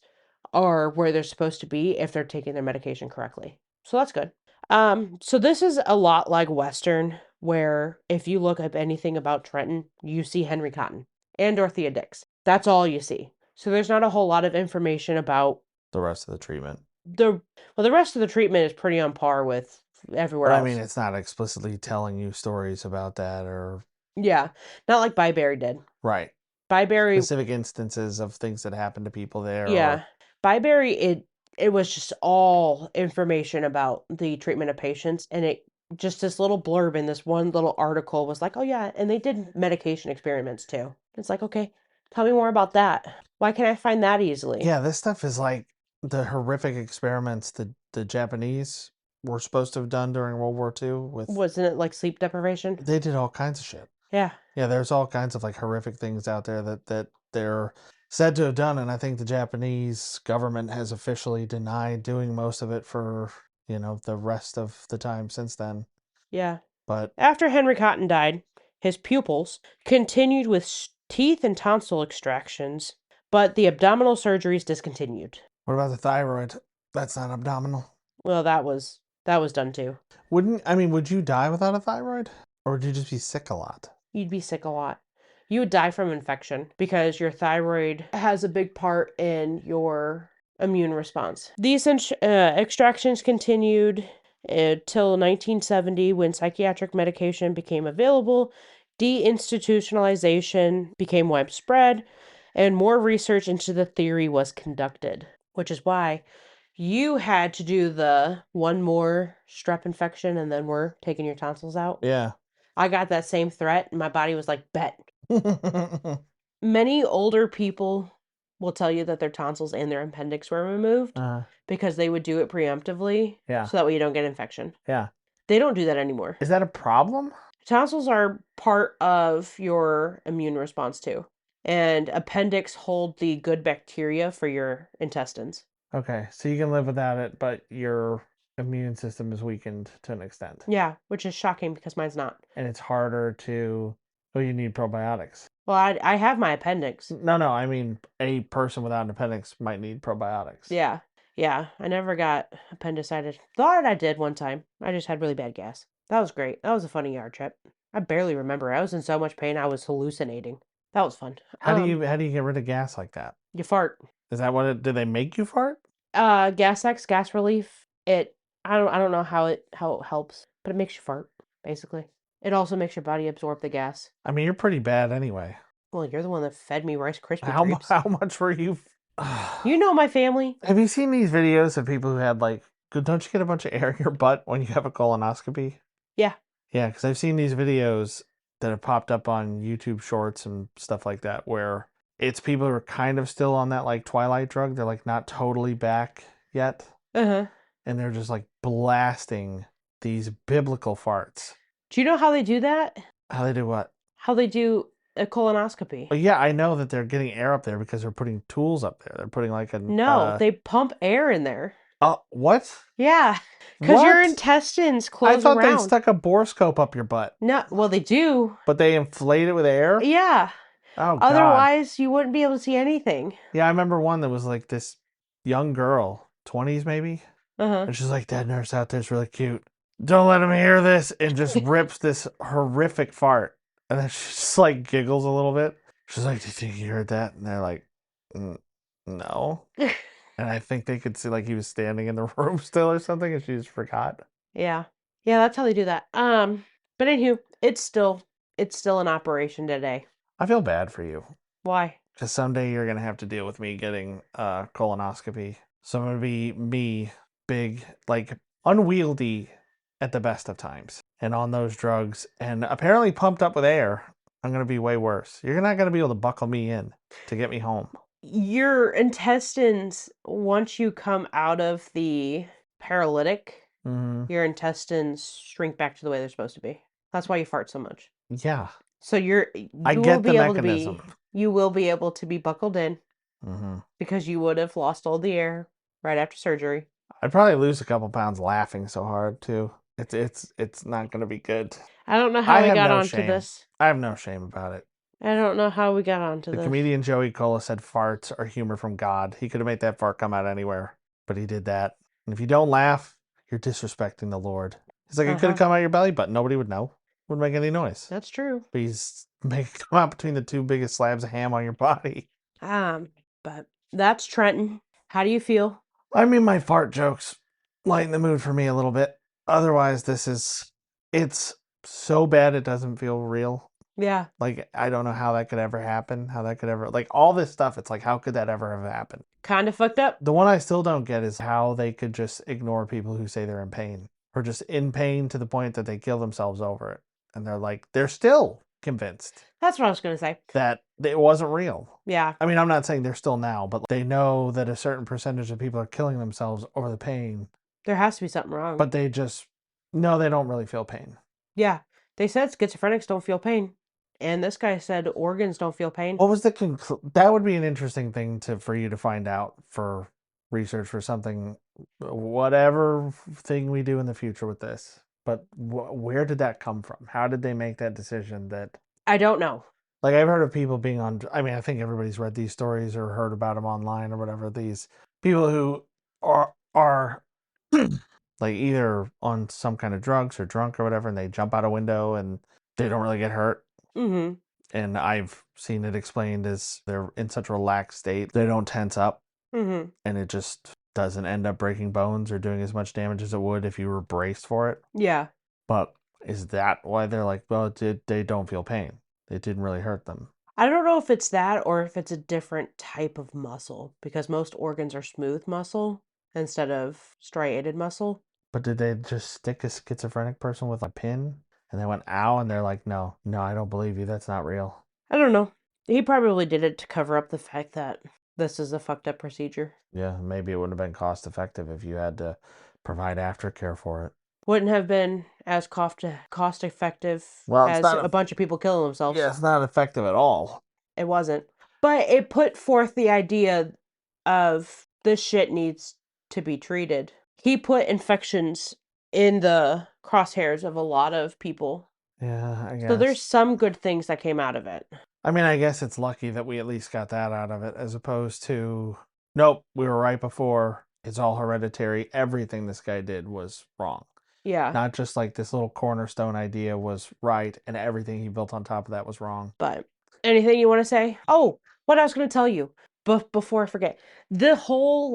are where they're supposed to be if they're taking their medication correctly. So that's good. So this is a lot like Western, where if you look up anything about Trenton, you see Henry Cotton and Dorothea Dix. That's all you see. So there's not a whole lot of information about The rest of the treatment. the the rest of the treatment is pretty on par with everywhere But I else. mean, it's not explicitly telling you stories about that or. Yeah, not like Byberry did. Right. Byberry, Specific instances of things that happened to people there. yeah, Or. Byberry, it was just all information about the treatment of patients, and it just this little blurb in this one little article was like, oh yeah, and they did medication experiments too. It's like, okay, tell me more about that. Why can't I find that easily? Yeah, this stuff is like the horrific experiments the Japanese were supposed to have done during World War II with. Wasn't it like sleep deprivation? They did all kinds of shit. Yeah. Yeah, there's all kinds of like horrific things out there that they're said to have done, and I think the Japanese government has officially denied doing most of it for, the rest of the time since then. Yeah. But After Henry Cotton died, his pupils continued with teeth and tonsil extractions, but the abdominal surgeries discontinued. what about the thyroid? That's not abdominal. Well, that was done too. Would you die without a thyroid? Or would you just be sick a lot? You'd be sick a lot. You would die from infection because your thyroid has a big part in your immune response. These extractions continued till 1970 when psychiatric medication became available, deinstitutionalization became widespread, and more research into the theory was conducted, which is why you had to do the one more strep infection and then we're taking your tonsils out. Yeah. I got that same threat, and my body was like, bet. Many older people will tell you that their tonsils and their appendix were removed because they would do it preemptively. Yeah. So that way you don't get infection. Yeah. They don't do that anymore. Is that a problem? Tonsils are part of your immune response too. And appendix hold the good bacteria for your intestines. Okay, so you can live without it, but your immune system is weakened to an extent. Yeah, which is shocking because mine's not. And it's harder to. Oh, you need probiotics. Well, I have my appendix. No, I mean, a person without an appendix might need probiotics. Yeah. Yeah, I never got appendicitis. Thought I did one time. I just had really bad gas. That was great. That was a funny yard trip. I barely remember. I was in so much pain I was hallucinating. That was fun. How do you get rid of gas like that? You fart. Is that what it? Did they make you fart? Gas X, gas relief. I don't know how it helps, but it makes you fart basically. It also makes your body absorb the gas. I mean, you're pretty bad anyway. Well, you're the one that fed me Rice Krispie treats. How much were you? You know my family. Have you seen these videos of people who had like? Don't you get a bunch of air in your butt when you have a colonoscopy? Yeah. Yeah, because I've seen these videos that have popped up on YouTube Shorts and stuff like that, where it's people who are kind of still on that like Twilight drug. They're like not totally back yet. Uh-huh. And they're just like blasting these biblical farts. Do you know how they do that? How they do what? How they do a colonoscopy. Well, yeah, I know that they're getting air up there because they're putting tools up there. They're putting like a... No, they pump air in there. What? Yeah, because your intestines close I thought around. they stuck a borescope up your butt. No, well, they do. But they inflate it with air? Yeah. Oh, God. Otherwise, you wouldn't be able to see anything. Yeah, I remember one that was like this young girl, 20s maybe. Uh-huh. And she's like, that nurse out there's really cute. Don't let him hear this. And just rips this horrific fart. And then she just like giggles a little bit. She's like, do you think you heard that? And they're like, no. And I think they could see like he was standing in the room still or something, and she just forgot. Yeah. Yeah, that's how they do that. But anywho, it's still in operation today. I feel bad for you. Why? Because someday you're gonna have to deal with me getting a colonoscopy. So I'm gonna be me, big, like unwieldy at the best of times. And on those drugs, and apparently pumped up with air, I'm gonna be way worse. You're not gonna be able to buckle me in to get me home. Your intestines, once you come out of the paralytic, Mm-hmm. your intestines shrink back to the way they're supposed to be. That's why you fart so much. Yeah. So I you will get the be able to mechanism. be buckled in Mm-hmm. because you would have lost all the air right after surgery. I'd probably lose a couple pounds laughing so hard too. It's not gonna be good. I don't know how I we have got no onto shame. this. I have no shame about it. I don't know how we got onto The this. comedian Joey Cola said farts are humor from God. He could have made that fart come out anywhere, but he did that. And if you don't laugh, you're disrespecting the Lord. He's like, it could have come out your belly, but nobody would know. Wouldn't make any noise. That's true. But he's making it come out between the two biggest slabs of ham on your body. But that's Trenton. How do you feel? I mean, my fart jokes lighten the mood for me a little bit. Otherwise, it's so bad it doesn't feel real. Yeah. Like, I don't know how that could ever happen. How that could ever, like, all this stuff, it's like, how could that ever have happened? Kind of fucked up. The one I still don't get is how they could just ignore people who say they're in pain. Or just in pain to the point that they kill themselves over it. And they're still convinced That's what I was going to say. that it wasn't real. Yeah. I mean, I'm not saying they're still now, but they know that a certain percentage of people are killing themselves over the pain. There has to be something wrong. But they don't really feel pain. Yeah. They said schizophrenics don't feel pain. And this guy said organs don't feel pain. What was that would be an interesting thing for you to find out for research for something, whatever thing we do in the future with this. But where did that come from? How did they make that decision that... I don't know. Like, I've heard of people being on... I mean, I think everybody's read these stories or heard about them online or whatever. These people who are like either on some kind of drugs or drunk or whatever, and they jump out a window and they don't really get hurt. Mm-hmm. And I've seen it explained as they're in such a relaxed state, they don't tense up. Mm-hmm. And it just doesn't end up breaking bones or doing as much damage as it would if you were braced for it. Yeah. But is that why they're like, well, they don't feel pain? It didn't really hurt them. I don't know if it's that or if it's a different type of muscle because most organs are smooth muscle instead of striated muscle. But did they just stick a schizophrenic person with a pin and they went, ow, and they're like, no, I don't believe you. That's not real. I don't know. He probably did it to cover up the fact that this is a fucked up procedure. Yeah, maybe it wouldn't have been cost effective if you had to provide aftercare for it. Wouldn't have been as cost effective Well, it's as not a bunch of people killing themselves. Yeah, it's not effective at all. It wasn't. But it put forth the idea of this shit needs to be treated. He put infections in the crosshairs of a lot of people. Yeah, I guess. So there's some good things that came out of it. I mean, I guess it's lucky that we at least got that out of it as opposed to, nope, we were right before. It's all hereditary. Everything this guy did was wrong. Yeah. Not just like this little cornerstone idea was right and everything he built on top of that was wrong. But anything you want to say? Oh, what I was going to tell you before I forget. The whole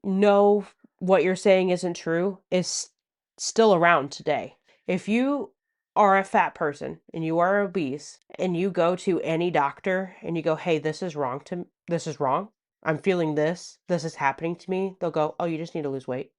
no, what you're saying isn't true is still around today. If you are a fat person and you are obese and you go to any doctor and you go, hey, this is wrong. I'm feeling this. This is happening to me. They'll go, oh, you just need to lose weight.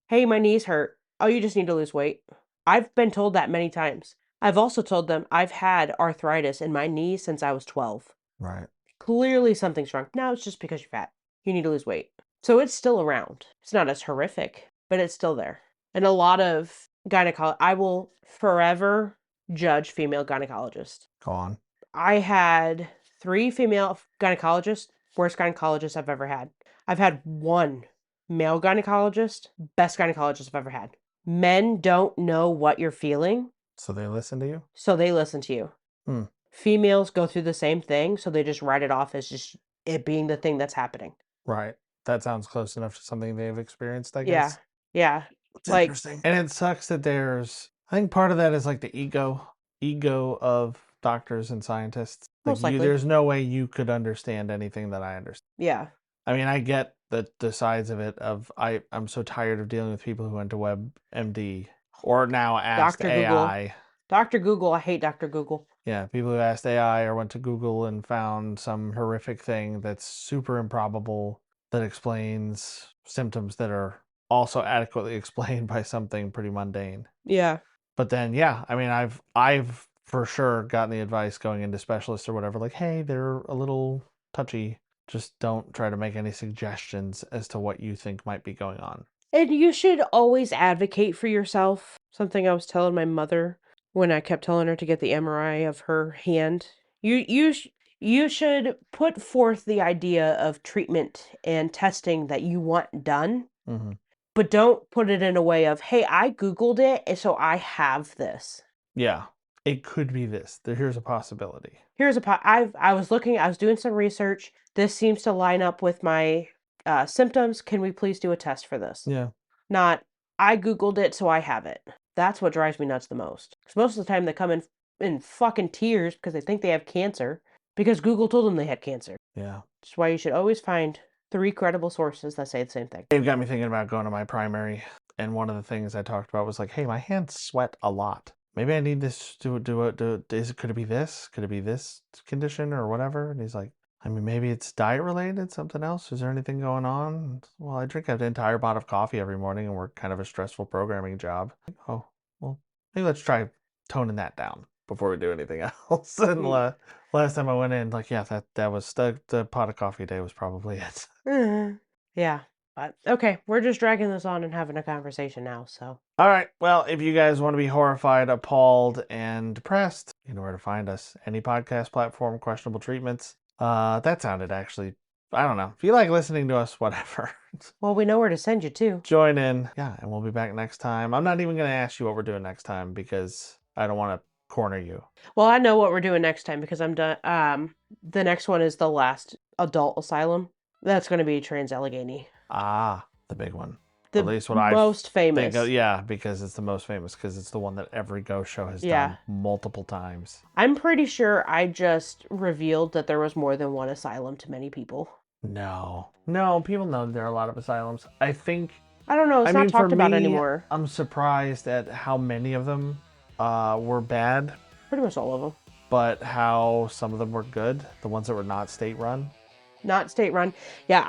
Hey, my knees hurt. Oh, you just need to lose weight. I've been told that many times. I've also told them I've had arthritis in my knees since I was 12. Right. Clearly something's wrong. No, it's just because you're fat. You need to lose weight. So it's still around. It's not as horrific, but it's still there. And a lot of gynecologists, I will forever judge female gynecologists. Go on. I had 3 female gynecologists, worst gynecologists I've ever had. I've had 1 male gynecologist, best gynecologist I've ever had. Men don't know what you're feeling. So they listen to you? So they listen to you. Females go through the same thing, so they just write it off as just it being the thing that's happening. Right. That sounds close enough to something they've experienced, I guess. Yeah. It's interesting. And it sucks that I think part of that is like the ego of doctors and scientists. Most likely. There's no way you could understand anything that I understand. Yeah. I mean, I get the sides of it of I'm so tired of dealing with people who went to WebMD or now asked Dr. AI. Google. Dr. Google, I hate Dr. Google. Yeah, people who asked AI or went to Google and found some horrific thing that's super improbable that explains symptoms that are also adequately explained by something pretty mundane. Yeah. But then, yeah, I mean, I've for sure gotten the advice going into specialists or whatever, like, hey, they're a little touchy. Just don't try to make any suggestions as to what you think might be going on. And you should always advocate for yourself. Something I was telling my mother when I kept telling her to get the MRI of her hand. You should put forth the idea of treatment and testing that you want done, Mm-hmm. but don't put it in a way of, hey, I Googled it, and so I have this. Yeah, it could be this. Here's a possibility. Here's I was doing some research. This seems to line up with my symptoms. Can we please do a test for this? Yeah. Not, I Googled it, so I have it. That's what drives me nuts the most. Because most of the time they come in fucking tears because they think they have cancer because Google told them they had cancer. Yeah. That's why you should always find 3 credible sources that say the same thing. It got me thinking about going to my primary, and one of the things I talked about was like, hey, my hands sweat a lot. Maybe I need this could it be this? Could it be this condition or whatever? And he's like, I mean, maybe it's diet related, something else. Is there anything going on? Well, I drink an entire pot of coffee every morning and work kind of a stressful programming job. Oh, well, maybe let's try toning that down before we do anything else. And last time I went in, like, yeah, that was the pot of coffee day was probably it. Yeah. But okay, we're just dragging this on and having a conversation now, so. All right. Well, if you guys want to be horrified, appalled, and depressed, you know where to find us. Any podcast platform, Questionable Treatments. That sounded actually, I don't know. If you like listening to us, whatever. Well, we know where to send you to. Join in. Yeah, and we'll be back next time. I'm not even going to ask you what we're doing next time because I don't want to corner you. Well, I know what we're doing next time because I'm done. The next one is the last adult asylum. That's going to be Trans-Allegheny. Ah, the big one. The At least what I most famous. think of, yeah, because it's the most famous, because it's the one that every ghost show has done multiple times. I'm pretty sure I just revealed that there was more than one asylum to many people. No, people know there are a lot of asylums. I think. I don't know. It's not talked about anymore. I'm surprised at how many of them were bad. Pretty much all of them. But how some of them were good. The ones that were not state run. Not state run. Yeah,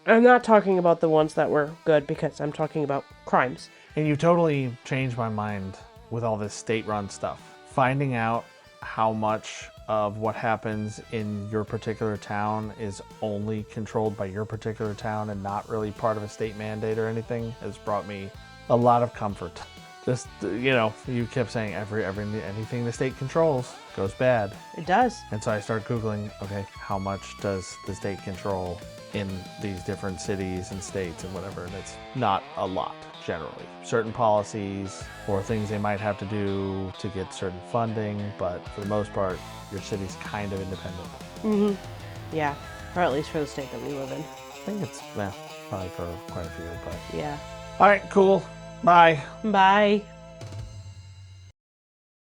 I'm not talking about the ones that were good because I'm talking about crimes. And you totally changed my mind with all this state run stuff. Finding out how much of what happens in your particular town is only controlled by your particular town and not really part of a state mandate or anything has brought me a lot of comfort. Just, you kept saying anything the state controls goes bad. It does. And so I started Googling, okay, how much does the state control in these different cities and states and whatever, and it's not a lot, generally. Certain policies or things they might have to do to get certain funding, but for the most part, your city's kind of independent. Mm-hmm. Yeah, or at least for the state that we live in. I think it's, probably for quite a few, but... Yeah. All right, cool. Bye. Bye.